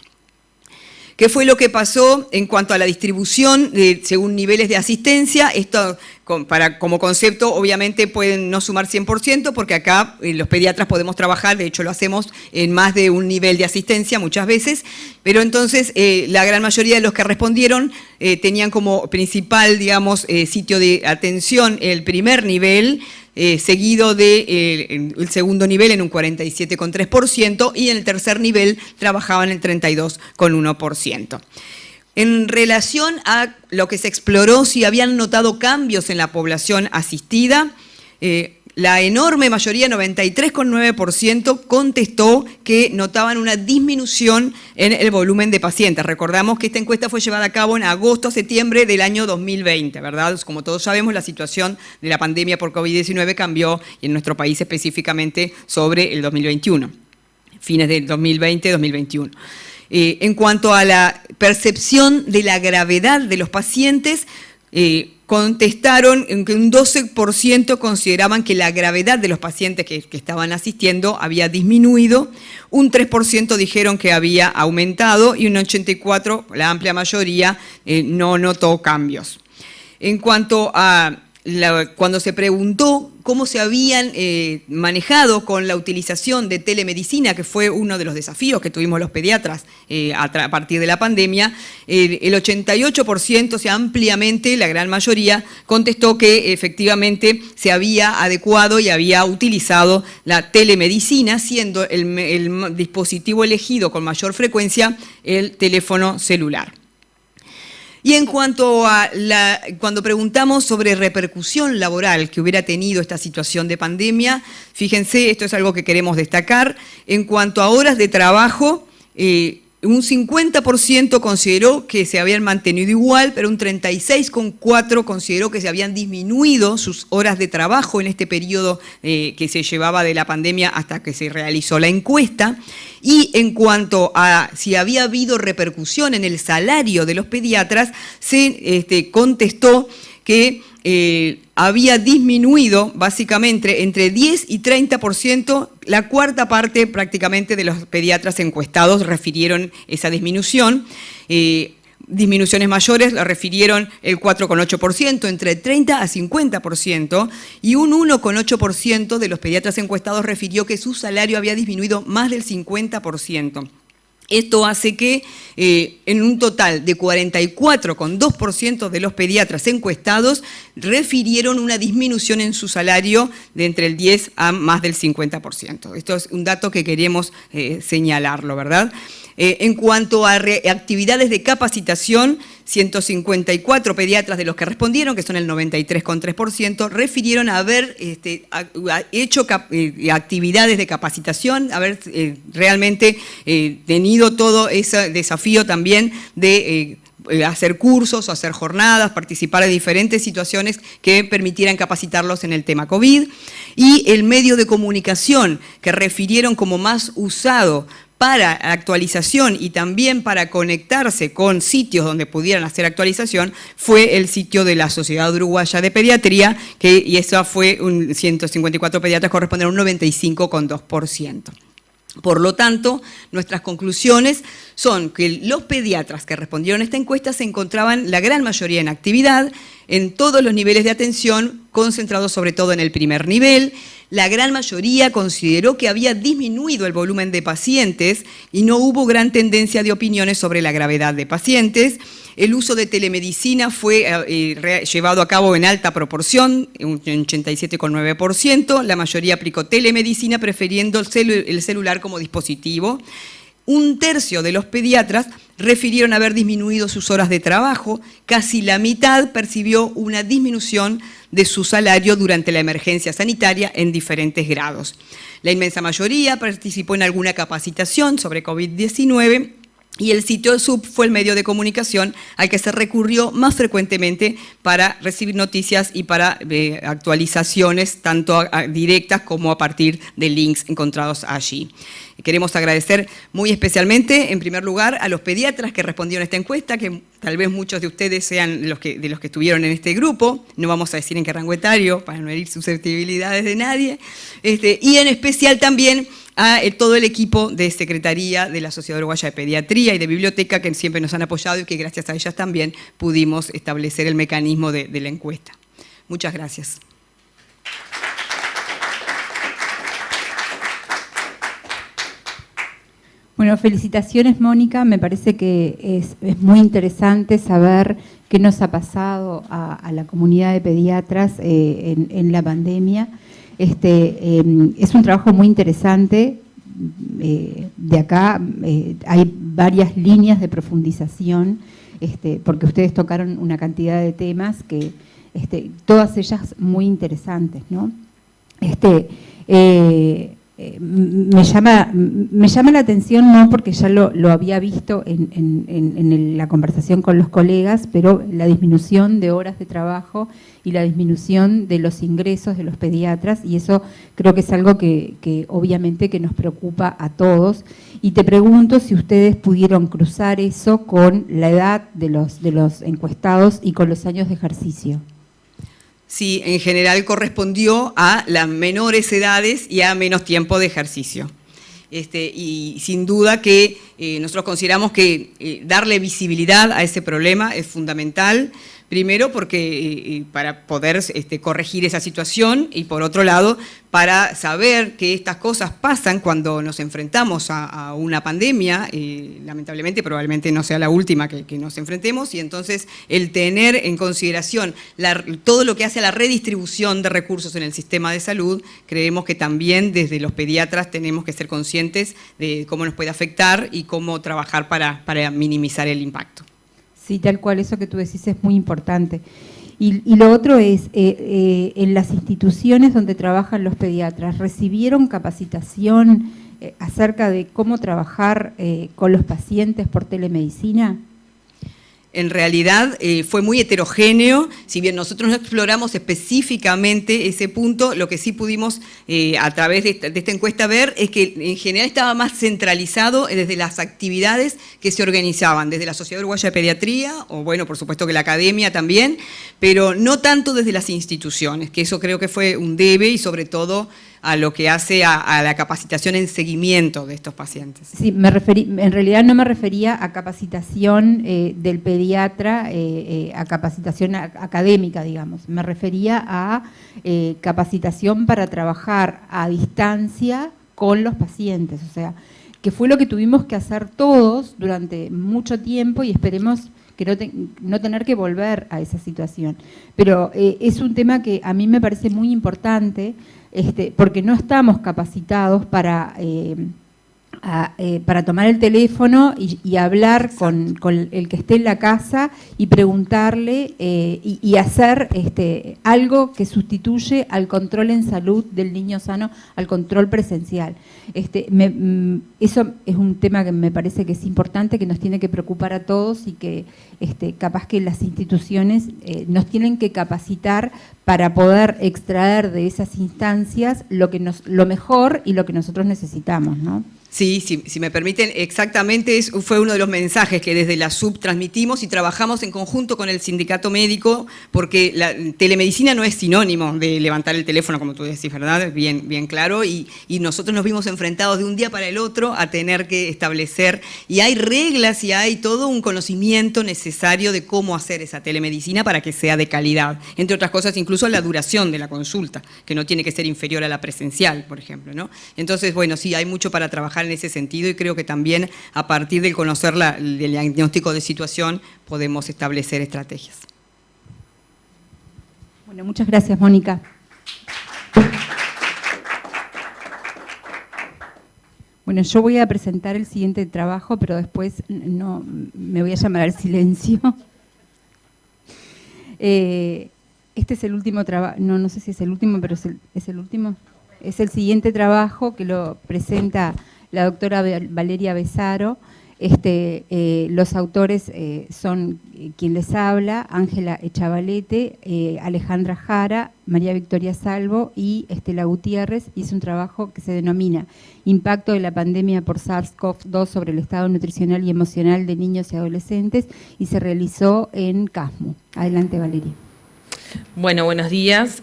¿Qué fue lo que pasó en cuanto a la distribución según niveles de asistencia? Esto como concepto obviamente pueden no sumar 100% porque acá los pediatras podemos trabajar, de hecho lo hacemos en más de un nivel de asistencia muchas veces, pero entonces la gran mayoría de los que respondieron tenían como principal, digamos, sitio de atención el primer nivel, seguido del segundo nivel en un 47,3% y en el tercer nivel trabajaban el 32,1%. En relación a lo que se exploró, si habían notado cambios en la población asistida, la enorme mayoría, 93,9%, contestó que notaban una disminución en el volumen de pacientes. Recordamos que esta encuesta fue llevada a cabo en agosto a septiembre del año 2020, ¿verdad? Como todos sabemos, la situación de la pandemia por COVID-19 cambió, y en nuestro país específicamente sobre el 2021, fines del 2020-2021. En cuanto a la percepción de la gravedad de los pacientes, contestaron que un 12% consideraban que la gravedad de los pacientes que estaban asistiendo había disminuido, un 3% dijeron que había aumentado y un 84%, la amplia mayoría, no notó cambios. En cuanto a cuando se preguntó cómo se habían manejado con la utilización de telemedicina, que fue uno de los desafíos que tuvimos los pediatras a partir de la pandemia, el 88%, o sea, ampliamente, la gran mayoría, contestó que efectivamente se había adecuado y había utilizado la telemedicina, siendo el dispositivo elegido con mayor frecuencia el teléfono celular. Y en cuanto a cuando preguntamos sobre repercusión laboral que hubiera tenido esta situación de pandemia, fíjense, esto es algo que queremos destacar, en cuanto a horas de trabajo, un 50% consideró que se habían mantenido igual, pero un 36,4% consideró que se habían disminuido sus horas de trabajo en este periodo que se llevaba de la pandemia hasta que se realizó la encuesta. Y en cuanto a si había habido repercusión en el salario de los pediatras, se contestó que había disminuido básicamente entre 10 y 30%, la cuarta parte prácticamente de los pediatras encuestados refirieron esa disminución. Disminuciones mayores la refirieron el 4,8%, entre 30 a 50%, y un 1,8% de los pediatras encuestados refirió que su salario había disminuido más del 50%. Esto hace que en un total de 44,2% de los pediatras encuestados refirieron una disminución en su salario de entre el 10 a más del 50%. Esto es un dato que queremos señalarlo, ¿verdad? En cuanto a actividades de capacitación, 154 pediatras de los que respondieron, que son el 93,3%, refirieron a haber hecho actividades de capacitación, haber realmente tenido todo ese desafío también de hacer cursos o hacer jornadas, participar en diferentes situaciones que permitieran capacitarlos en el tema COVID. Y el medio de comunicación que refirieron como más usado para actualización y también para conectarse con sitios donde pudieran hacer actualización fue el sitio de la Sociedad Uruguaya de Pediatría, y eso fue 154 pediatras, corresponde a un 95,2%. Por lo tanto, nuestras conclusiones son que los pediatras que respondieron a esta encuesta se encontraban la gran mayoría en actividad, en todos los niveles de atención, concentrados sobre todo en el primer nivel. La gran mayoría consideró que había disminuido el volumen de pacientes y no hubo gran tendencia de opiniones sobre la gravedad de pacientes. El uso de telemedicina fue llevado a cabo en alta proporción, un 87,9%. La mayoría aplicó telemedicina prefiriendo el celular como dispositivo. Un tercio de los pediatras refirieron haber disminuido sus horas de trabajo, casi la mitad percibió una disminución de su salario durante la emergencia sanitaria en diferentes grados. La inmensa mayoría participó en alguna capacitación sobre COVID-19 y el sitio SUB fue el medio de comunicación al que se recurrió más frecuentemente para recibir noticias y para actualizaciones tanto directas como a partir de links encontrados allí. Queremos agradecer muy especialmente, en primer lugar, a los pediatras que respondieron a esta encuesta, que tal vez muchos de ustedes sean de los que estuvieron en este grupo, no vamos a decir en qué rango etario, para no herir susceptibilidades de nadie, y en especial también a todo el equipo de Secretaría de la Sociedad Uruguaya de Pediatría y de Biblioteca, que siempre nos han apoyado y que gracias a ellas también pudimos establecer el mecanismo de la encuesta. Muchas gracias.
Bueno, felicitaciones, Mónica. Me parece que es muy interesante saber qué nos ha pasado a la comunidad de pediatras en la pandemia. Es un trabajo muy interesante. De acá hay varias líneas de profundización, porque ustedes tocaron una cantidad de temas que todas ellas muy interesantes, ¿no? Me llama la atención, no porque ya lo había visto en la conversación con los colegas, pero la disminución de horas de trabajo y la disminución de los ingresos de los pediatras, y eso creo que es algo que obviamente que nos preocupa a todos. Y te pregunto si ustedes pudieron cruzar eso con la edad de los encuestados y con los años de ejercicio.
Sí, en general correspondió a las menores edades y a menos tiempo de ejercicio. Y sin duda que nosotros consideramos que darle visibilidad a ese problema es fundamental. Primero porque para poder corregir esa situación y por otro lado para saber que estas cosas pasan cuando nos enfrentamos a una pandemia, lamentablemente probablemente no sea la última que nos enfrentemos, y entonces el tener en consideración todo lo que hace a la redistribución de recursos en el sistema de salud, creemos que también desde los pediatras tenemos que ser conscientes de cómo nos puede afectar y cómo trabajar para minimizar el impacto.
Sí, tal cual, eso que tú decís es muy importante. Y lo otro es, en las instituciones donde trabajan los pediatras, ¿recibieron capacitación acerca de cómo trabajar con los pacientes por telemedicina?
En realidad fue muy heterogéneo, si bien nosotros no exploramos específicamente ese punto, lo que sí pudimos a través de esta encuesta ver es que en general estaba más centralizado desde las actividades que se organizaban, desde la Sociedad Uruguaya de Pediatría, o bueno, por supuesto que la academia también, pero no tanto desde las instituciones, que eso creo que fue un debe y sobre todo a lo que hace a la capacitación en seguimiento de estos pacientes. Sí,
en realidad no me refería a capacitación del pediatra, a capacitación académica, digamos. Me refería a capacitación para trabajar a distancia con los pacientes, o sea, que fue lo que tuvimos que hacer todos durante mucho tiempo y esperemos que no tener que volver a esa situación. Pero es un tema que a mí me parece muy importante, porque no estamos capacitados para tomar el teléfono y hablar con el que esté en la casa y preguntarle y hacer algo que sustituye al control en salud del niño sano, al control presencial. Eso es un tema que me parece que es importante, que nos tiene que preocupar a todos y que capaz que las instituciones nos tienen que capacitar para poder extraer de esas instancias lo mejor y lo que nosotros necesitamos, ¿no?
Sí, si me permiten, exactamente fue uno de los mensajes que desde la SUB transmitimos y trabajamos en conjunto con el sindicato médico, porque la telemedicina no es sinónimo de levantar el teléfono, como tú decís, ¿verdad? Bien claro, y nosotros nos vimos enfrentados de un día para el otro a tener que establecer, y hay reglas y hay todo un conocimiento necesario de cómo hacer esa telemedicina para que sea de calidad, entre otras cosas incluso la duración de la consulta, que no tiene que ser inferior a la presencial, por ejemplo, ¿no? Entonces, bueno, sí, hay mucho para trabajar en ese sentido y creo que también a partir del conocer el diagnóstico de situación podemos establecer estrategias.
Bueno, muchas gracias, Mónica. Bueno, yo voy a presentar el siguiente trabajo, pero después no me voy a llamar al silencio. Este es el último trabajo, no sé si es el último, pero es el último. Es el siguiente trabajo que lo presenta la doctora Valeria Besaro. Los autores son quien les habla, Ángela Echavalete, Alejandra Jara, María Victoria Salvo y Estela Gutiérrez, y es un trabajo que se denomina Impacto de la pandemia por SARS-CoV-2 sobre el estado nutricional y emocional de niños y adolescentes, y se realizó en CASMU. Adelante, Valeria.
Bueno, buenos días.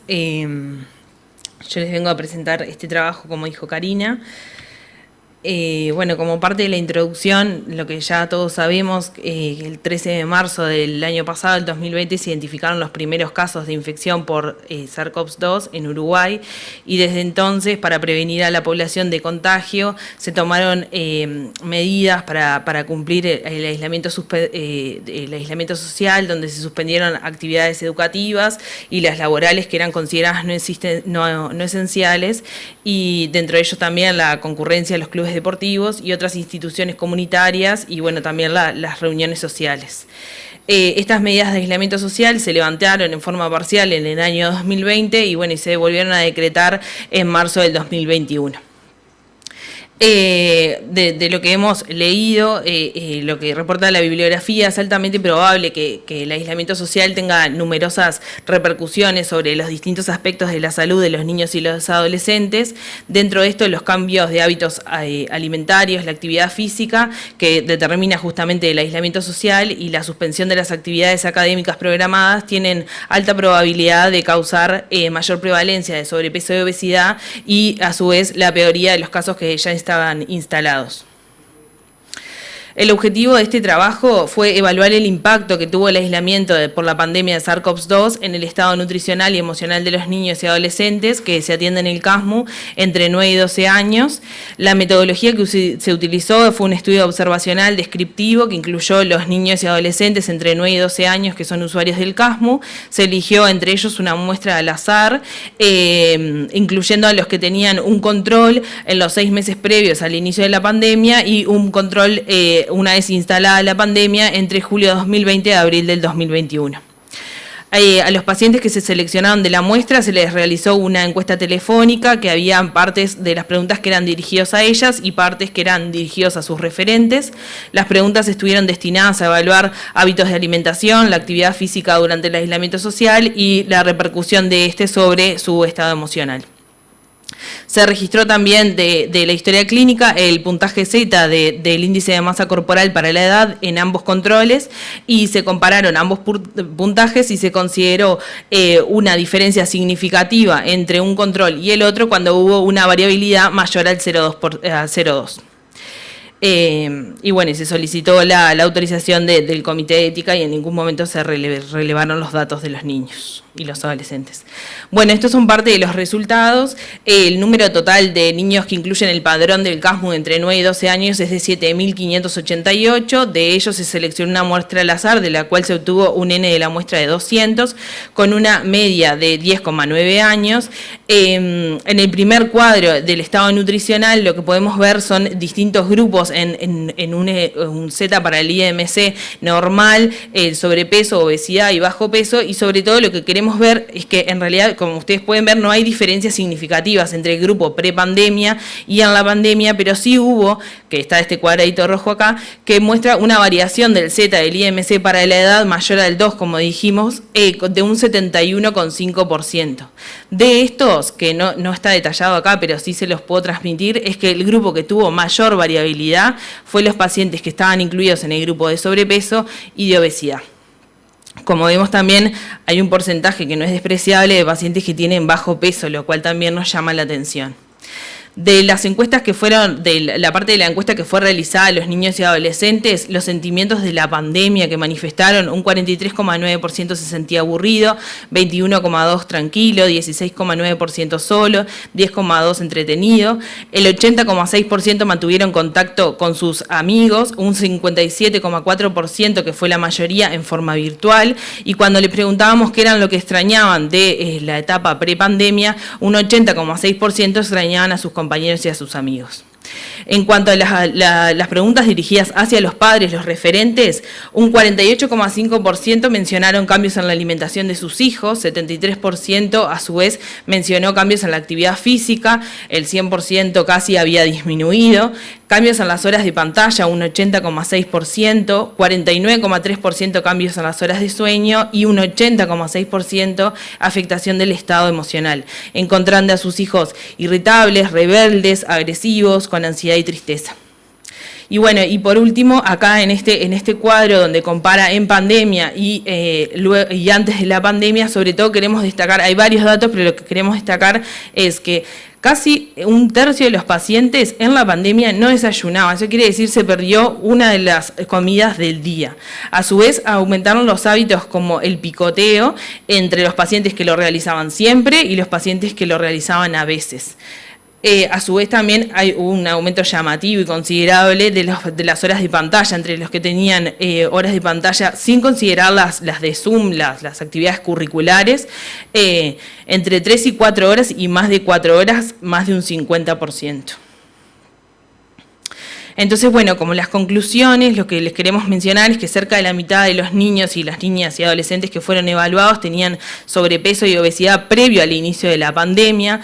Yo les vengo a presentar este trabajo, como dijo Karina. Bueno, como parte de la introducción, lo que ya todos sabemos, el 13 de marzo del año pasado, el 2020, se identificaron los primeros casos de infección por SARS-CoV-2 en Uruguay, y desde entonces, para prevenir a la población de contagio, se tomaron medidas para cumplir el aislamiento social, donde se suspendieron actividades educativas y las laborales que eran consideradas no esenciales, y dentro de ellos también la concurrencia a los clubes deportivos y otras instituciones comunitarias, y bueno, también las reuniones sociales. Estas medidas de aislamiento social se levantaron en forma parcial en el año 2020 y bueno, y se volvieron a decretar en marzo del 2021. De lo que hemos leído, lo que reporta la bibliografía, es altamente probable que el aislamiento social tenga numerosas repercusiones sobre los distintos aspectos de la salud de los niños y los adolescentes. Dentro de esto, los cambios de hábitos alimentarios, la actividad física, que determina justamente el aislamiento social, y la suspensión de las actividades académicas programadas, tienen alta probabilidad de causar mayor prevalencia de sobrepeso y obesidad, y a su vez la peoría de los casos que ya estaban instalados. El objetivo de este trabajo fue evaluar el impacto que tuvo el aislamiento por la pandemia de SARS-CoV-2 en el estado nutricional y emocional de los niños y adolescentes que se atienden en el CASMU entre 9 y 12 años. La metodología que se utilizó fue un estudio observacional descriptivo que incluyó los niños y adolescentes entre 9 y 12 años que son usuarios del CASMU. Se eligió entre ellos una muestra al azar, incluyendo a los que tenían un control en los 6 meses previos al inicio de la pandemia y un control una vez instalada la pandemia entre julio de 2020 y abril del 2021. A los pacientes que se seleccionaron de la muestra se les realizó una encuesta telefónica, que había partes de las preguntas que eran dirigidas a ellas y partes que eran dirigidas a sus referentes. Las preguntas estuvieron destinadas a evaluar hábitos de alimentación, la actividad física durante el aislamiento social y la repercusión de este sobre su estado emocional. Se registró también de la historia clínica el puntaje Z del índice de masa corporal para la edad en ambos controles, y se compararon ambos puntajes y se consideró una diferencia significativa entre un control y el otro cuando hubo una variabilidad mayor al 0,2. Y bueno, se solicitó la autorización del Comité de Ética y en ningún momento se relevaron los datos de los niños. y los adolescentes. Bueno, estos son parte de los resultados. El número total de niños que incluyen el padrón del CASMU entre 9 y 12 años es de 7.588. De ellos se seleccionó una muestra al azar, de la cual se obtuvo un N de la muestra de 200, con una media de 10,9 años. En el primer cuadro del estado nutricional lo que podemos ver son distintos grupos en un Z para el IMC normal, el sobrepeso, obesidad y bajo peso, y sobre todo lo que queremos ver es que en realidad, como ustedes pueden ver, no hay diferencias significativas entre el grupo prepandemia y en la pandemia, pero sí hubo, que está este cuadradito rojo acá, que muestra una variación del Z del IMC para la edad mayor al 2, como dijimos, de un 71,5%. De estos, que no está detallado acá, pero sí se los puedo transmitir, es que el grupo que tuvo mayor variabilidad fue los pacientes que estaban incluidos en el grupo de sobrepeso y de obesidad. Como vemos también hay un porcentaje que no es despreciable de pacientes que tienen bajo peso, lo cual también nos llama la atención. De las encuestas que fueron, de la parte de la encuesta que fue realizada a los niños y adolescentes, los sentimientos de la pandemia que manifestaron, un 43,9% se sentía aburrido, 21,2% tranquilo, 16,9% solo, 10,2% entretenido, el 80,6% mantuvieron contacto con sus amigos, un 57,4% que fue la mayoría en forma virtual, y cuando le preguntábamos qué eran lo que extrañaban de la etapa prepandemia, un 80,6% extrañaban a sus compañeros y a sus amigos. En cuanto a las preguntas dirigidas hacia los padres, los referentes, un 48,5% mencionaron cambios en la alimentación de sus hijos, 73% a su vez mencionó cambios en la actividad física, el 100% casi había disminuido, cambios en las horas de pantalla, un 80,6%, 49,3% cambios en las horas de sueño y un 80,6% afectación del estado emocional, encontrando a sus hijos irritables, rebeldes, agresivos, con ansiedad y tristeza. Y bueno, y por último, acá en este cuadro donde compara en pandemia y antes de la pandemia, sobre todo queremos destacar, hay varios datos, pero lo que queremos destacar es que casi un tercio de los pacientes en la pandemia no desayunaban. Eso quiere decir se perdió una de las comidas del día. A su vez, aumentaron los hábitos como el picoteo entre los pacientes que lo realizaban siempre y los pacientes que lo realizaban a veces. A su vez también hay un aumento llamativo y considerable de las horas de pantalla, entre los que tenían horas de pantalla sin considerar las de Zoom, las actividades curriculares, entre 3 y 4 horas y más de 4 horas, más de un 50%. Entonces, bueno, como las conclusiones, lo que les queremos mencionar es que cerca de la mitad de los niños y las niñas y adolescentes que fueron evaluados tenían sobrepeso y obesidad previo al inicio de la pandemia.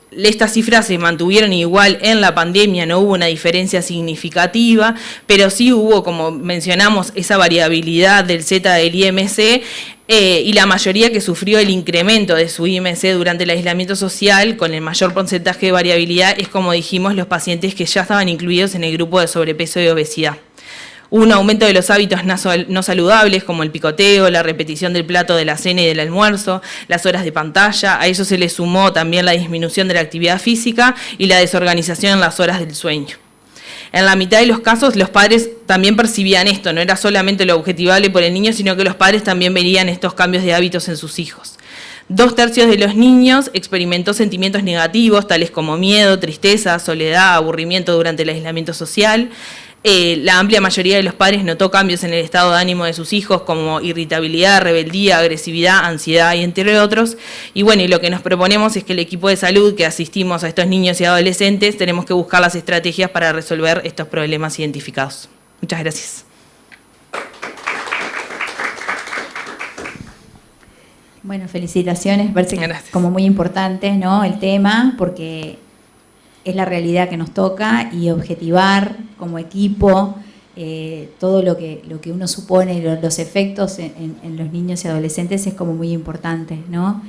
Estas cifras se mantuvieron igual en la pandemia, no hubo una diferencia significativa, pero sí hubo, como mencionamos, esa variabilidad del Z del IMC y la mayoría que sufrió el incremento de su IMC durante el aislamiento social, con el mayor porcentaje de variabilidad, es como dijimos, los pacientes que ya estaban incluidos en el grupo de sobrepeso y obesidad. Hubo un aumento de los hábitos no saludables, como el picoteo, la repetición del plato de la cena y del almuerzo, las horas de pantalla. A ello se le sumó también la disminución de la actividad física y la desorganización en las horas del sueño. En la mitad de los casos, los padres también percibían esto, no era solamente lo objetivable por el niño, sino que los padres también veían estos cambios de hábitos en sus hijos. 2/3 de los niños experimentó sentimientos negativos, tales como miedo, tristeza, soledad, aburrimiento durante el aislamiento social. La amplia mayoría de los padres notó cambios en el estado de ánimo de sus hijos, como irritabilidad, rebeldía, agresividad, ansiedad y entre otros. Y bueno, y lo que nos proponemos es que el equipo de salud que asistimos a estos niños y adolescentes tenemos que buscar las estrategias para resolver estos problemas identificados. Muchas gracias.
Bueno, felicitaciones, parece que es
Gracias.
como muy importante, ¿no?, el tema, porque es la realidad que nos toca y objetivar como equipo todo lo que uno supone, los efectos en los niños y adolescentes es como muy importante, ¿no?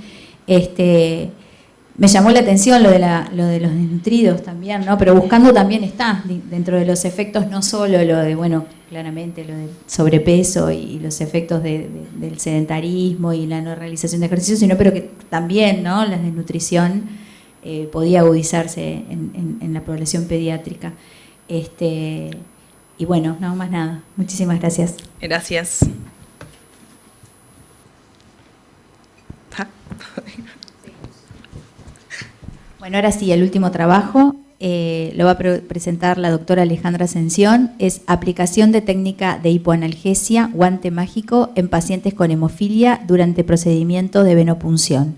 Me llamó la atención lo de los desnutridos también, ¿no? Pero buscando también está dentro de los efectos, no solo lo de, bueno, claramente lo del sobrepeso y los efectos del sedentarismo y la no realización de ejercicio, sino pero que también, ¿no?, la desnutrición podía agudizarse en la población pediátrica. Y bueno, no más nada. Muchísimas gracias.
Gracias.
Bueno, ahora sí, el último trabajo lo va a presentar la doctora Alejandra Ascensión. Es aplicación de técnica de hipoanalgesia, guante mágico, en pacientes con hemofilia durante procedimiento de venopunción.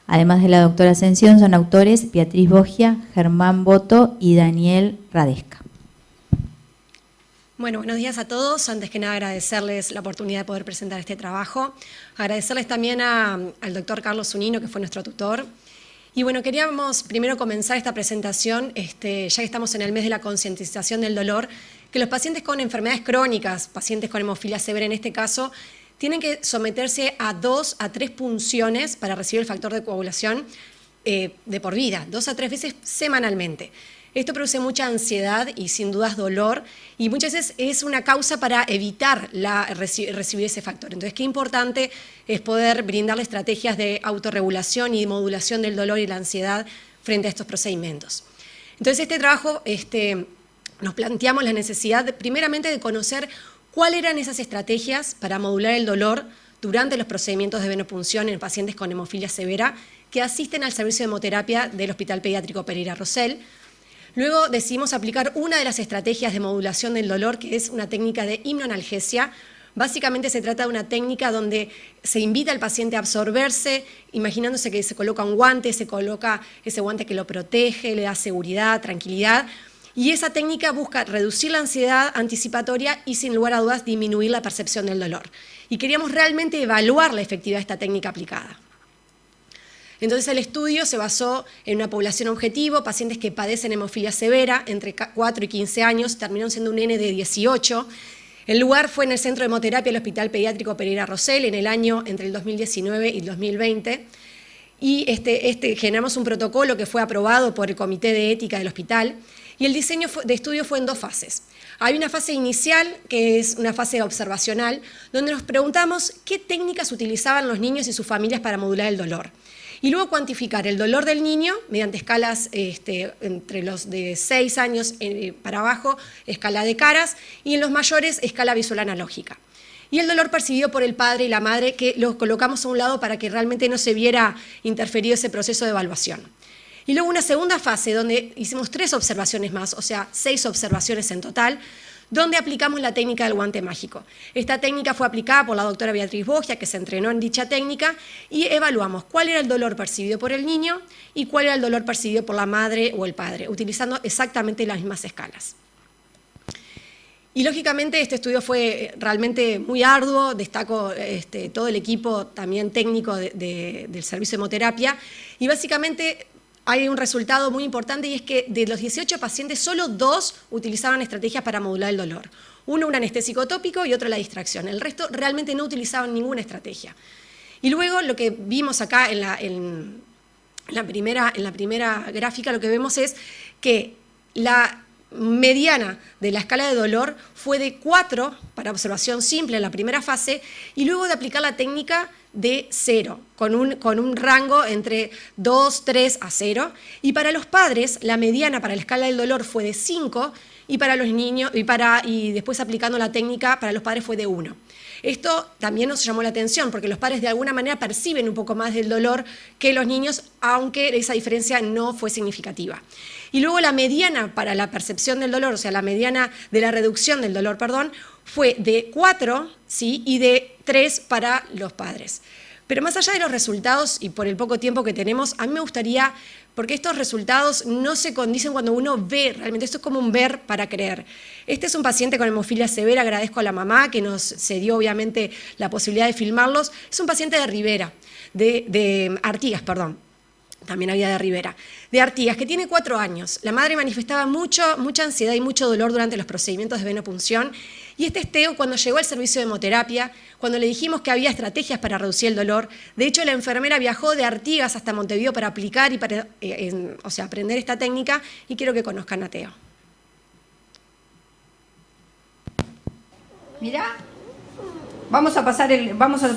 Además de la doctora Ascensión, son autores Beatriz Bogia, Germán Boto y Daniel Radesca.
Bueno, buenos días a todos. Antes que nada agradecerles la oportunidad de poder presentar este trabajo. Agradecerles también al doctor Carlos Zunino, que fue nuestro tutor. Y bueno, queríamos primero comenzar esta presentación, ya que estamos en el mes de la concientización del dolor, que los pacientes con enfermedades crónicas, pacientes con hemofilia severa en este caso, tienen que someterse a 2 a 3 punciones para recibir el factor de coagulación de por vida, 2 a 3 veces semanalmente. Esto produce mucha ansiedad y sin dudas dolor, y muchas veces es una causa para evitar recibir ese factor. Entonces, qué importante es poder brindarle estrategias de autorregulación y modulación del dolor y la ansiedad frente a estos procedimientos. Entonces, este trabajo nos planteamos la necesidad, primeramente, de conocer cuáles eran esas estrategias para modular el dolor durante los procedimientos de venopunción en pacientes con hemofilia severa que asisten al servicio de hemoterapia del Hospital Pediátrico Pereira Rosell. Luego decidimos aplicar una de las estrategias de modulación del dolor, que es una técnica de hipnoanalgesia. Básicamente se trata de una técnica donde se invita al paciente a absorberse, imaginándose que se coloca un guante, se coloca ese guante que lo protege, le da seguridad, tranquilidad. Y esa técnica busca reducir la ansiedad anticipatoria y, sin lugar a dudas, disminuir la percepción del dolor. Y queríamos realmente evaluar la efectividad de esta técnica aplicada. Entonces el estudio se basó en una población objetivo, pacientes que padecen hemofilia severa, entre 4 y 15 años, terminaron siendo un N de 18. El lugar fue en el Centro de Hemoterapia del Hospital Pediátrico Pereira Rosell en el año entre el 2019 y el 2020. Y generamos un protocolo que fue aprobado por el Comité de Ética del hospital, y el diseño de estudio fue en 2 fases. Hay una fase inicial, que es una fase observacional, donde nos preguntamos qué técnicas utilizaban los niños y sus familias para modular el dolor. Y luego cuantificar el dolor del niño mediante escalas entre los de 6 años para abajo, escala de Caras, y en los mayores, escala visual analógica. Y el dolor percibido por el padre y la madre, que los colocamos a un lado para que realmente no se viera interferido ese proceso de evaluación. Y luego una segunda fase donde hicimos 3 observaciones más, o sea, 6 observaciones en total, donde aplicamos la técnica del guante mágico. Esta técnica fue aplicada por la doctora Beatriz Bogia, que se entrenó en dicha técnica, y evaluamos cuál era el dolor percibido por el niño y cuál era el dolor percibido por la madre o el padre, utilizando exactamente las mismas escalas. Y lógicamente este estudio fue realmente muy arduo, destaco todo el equipo también técnico del servicio de hemoterapia, y básicamente hay un resultado muy importante, y es que de los 18 pacientes, solo 2 utilizaban estrategias para modular el dolor. Uno, un anestésico tópico, y otro, la distracción. El resto realmente no utilizaban ninguna estrategia. Y luego lo que vimos acá en la primera gráfica, lo que vemos es que la mediana de la escala de dolor fue de 4 para observación simple en la primera fase, y luego de aplicar la técnica de 0, con un rango entre 2, 3 a 0, y para los padres la mediana para la escala del dolor fue de 5, y para los niños, y después aplicando la técnica para los padres fue de 1. Esto también nos llamó la atención, porque los padres de alguna manera perciben un poco más del dolor que los niños, aunque esa diferencia no fue significativa. Y luego la mediana para la percepción del dolor, o sea, la mediana de la reducción del dolor, perdón, fue de 4, ¿sí?, y de 3 para los padres. Pero más allá de los resultados, y por el poco tiempo que tenemos, a mí me gustaría, porque estos resultados no se condicen cuando uno ve, realmente esto es como un ver para creer. Este es un paciente con hemofilia severa, agradezco a la mamá que nos cedió obviamente la posibilidad de filmarlos. Es un paciente de Rivera, de Artigas, perdón. También había de Rivera, de Artigas, que tiene 4 años. La madre manifestaba mucha ansiedad y mucho dolor durante los procedimientos de venopunción, y este esteo, cuando llegó al servicio de hemoterapia, cuando le dijimos que había estrategias para reducir el dolor, de hecho la enfermera viajó de Artigas hasta Montevideo para aplicar y para aprender esta técnica, y quiero que conozcan a Teo.
Mirá, ¿vamos a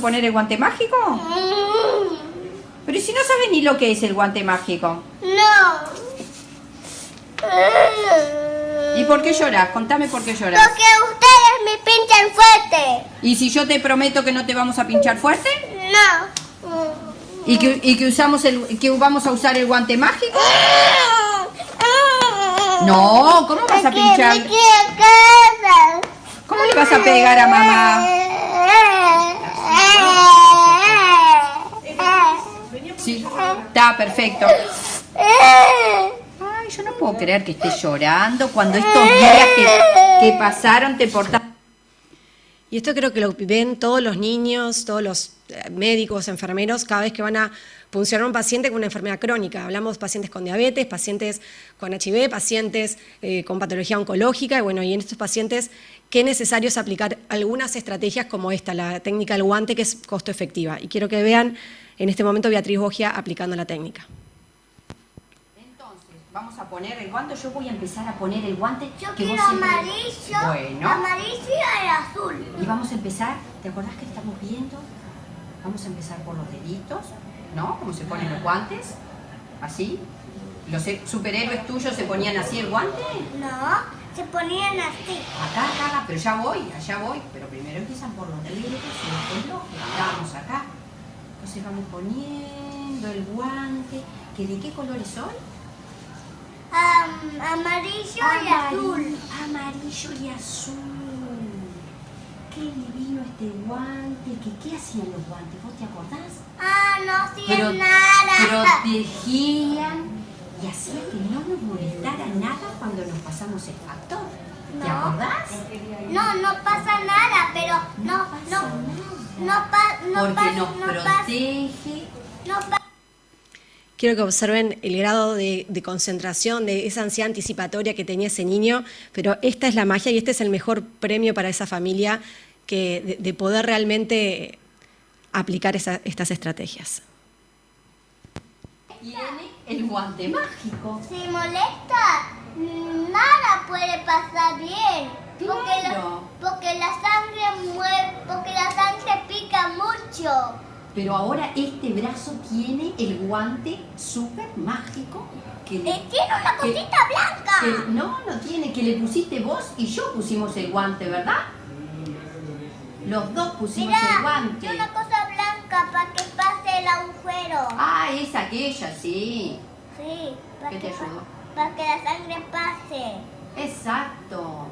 poner el guante mágico? Pero si no sabes ni lo que es el guante mágico.
No.
¿Y por qué lloras? Contame por qué lloras.
Porque ustedes me pinchan fuerte.
¿Y si yo te prometo que no te vamos a pinchar fuerte?
No.
¿Y que vamos a usar el guante mágico? No, ¿cómo vas a pinchar? ¿Cómo le vas a pegar a mamá? Sí, está perfecto. Ay, yo no puedo creer que estés llorando cuando estos días que pasaron te portaste.
Y esto creo que lo ven todos los niños, todos los médicos, enfermeros, cada vez que van a puncionar a un paciente con una enfermedad crónica. Hablamos de pacientes con diabetes, pacientes con HIV, pacientes con patología oncológica, y bueno, y en estos pacientes, qué necesario es aplicar algunas estrategias como esta, la técnica del guante, que es costo efectiva. Y quiero que vean en este momento Beatriz Bogia aplicando la técnica.
Vamos a poner el guante, yo voy a empezar a poner el guante.
Yo quiero amarillo,
bueno,
amarillo y el azul.
Y vamos a empezar, ¿te acordás que estamos viendo? Vamos a empezar por los deditos, ¿no? Como se ponen los guantes, así. ¿Los superhéroes tuyos se ponían así el guante?
No, se ponían así.
Acá, pero ya voy, allá voy. Pero primero empiezan por los deditos y después los vamos acá. Entonces vamos poniendo el guante. ¿De qué colores son?
Amarillo y azul.
Amarillo y azul. Qué divino este guante. ¿Qué hacían los guantes? ¿Vos te acordás?
No hacían nada.
Protegían y hacían que no nos molestara nada cuando nos pasamos el factor. ¿Te acordás?
No pasa nada, pero
porque nos protege.
Quiero que observen el grado de concentración, de esa ansiedad anticipatoria que tenía ese niño, pero esta es la magia y este es el mejor premio para esa familia de poder realmente aplicar estas estrategias.
Tiene el guante mágico.
Si molesta, nada puede pasar bien.
Claro.
Porque la sangre mueve, porque la sangre pica mucho.
Pero ahora este brazo tiene el guante súper mágico.
Tiene una cosita blanca.
No tiene, que le pusiste vos y yo pusimos el guante, ¿verdad? Los dos pusimos el guante.
Tiene una cosa blanca para que pase el agujero.
Es aquella, sí.
Sí,
¿Qué te ayudó?
Para que la sangre pase.
Exacto.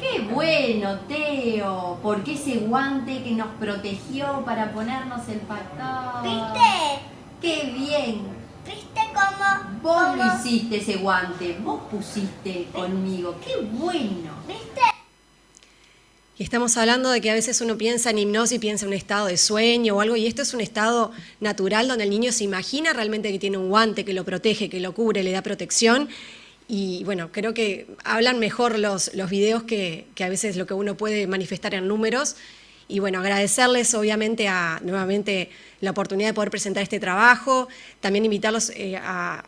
¡Qué bueno, Teo! Porque ese guante que nos protegió para ponernos el factor.
¿Viste?
¡Qué bien!
¿Viste cómo?
Vos lo hiciste ese guante, vos pusiste conmigo. ¡Qué bueno!
¿Viste?
Y estamos hablando de que a veces uno piensa en hipnosis, piensa en un estado de sueño o algo, y esto es un estado natural donde el niño se imagina realmente que tiene un guante que lo protege, que lo cubre, le da protección. Y bueno, creo que hablan mejor los videos que a veces lo que uno puede manifestar en números. Y bueno, agradecerles obviamente nuevamente la oportunidad de poder presentar este trabajo. También invitarlos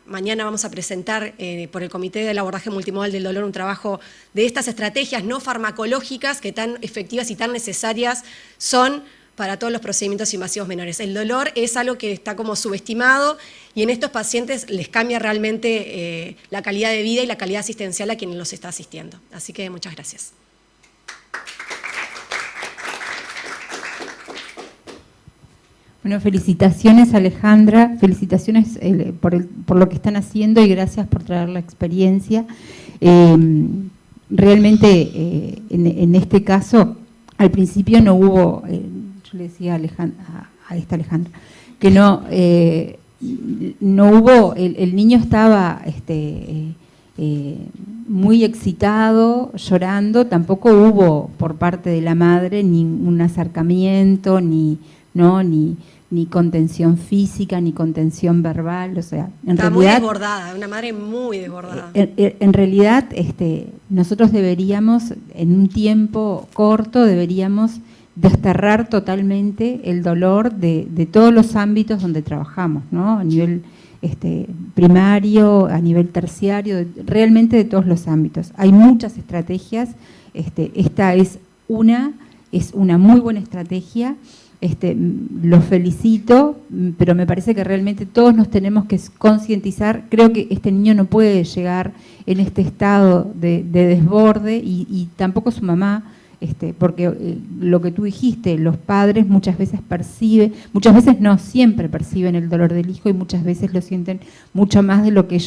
mañana vamos a presentar por el Comité del Abordaje Multimodal del Dolor un trabajo de estas estrategias no farmacológicas que tan efectivas y tan necesarias son para todos los procedimientos invasivos menores. El dolor es algo que está como subestimado y en estos pacientes les cambia realmente la calidad de vida y la calidad asistencial a quien los está asistiendo. Así que muchas gracias.
Bueno, felicitaciones Alejandra, felicitaciones por lo que están haciendo y gracias por traer la experiencia. Realmente en este caso, al principio no hubo, yo le decía a esta Alejandra, que no hubo, el niño estaba muy excitado, llorando, tampoco hubo por parte de la madre ni un acercamiento, ni contención física, ni contención verbal, o sea, en
Está
realidad
muy desbordada, una madre muy desbordada.
En realidad, nosotros deberíamos, en un tiempo corto, deberíamos desterrar totalmente el dolor de todos los ámbitos donde trabajamos, ¿no? A nivel primario, a nivel terciario, realmente de todos los ámbitos. Hay muchas estrategias, esta es una muy buena estrategia. Los felicito, pero me parece que realmente todos nos tenemos que concientizar. Creo que este niño no puede llegar en este estado de desborde y tampoco su mamá porque lo que tú dijiste, los padres muchas veces no siempre perciben el dolor del hijo y muchas veces lo sienten mucho más de lo que ellos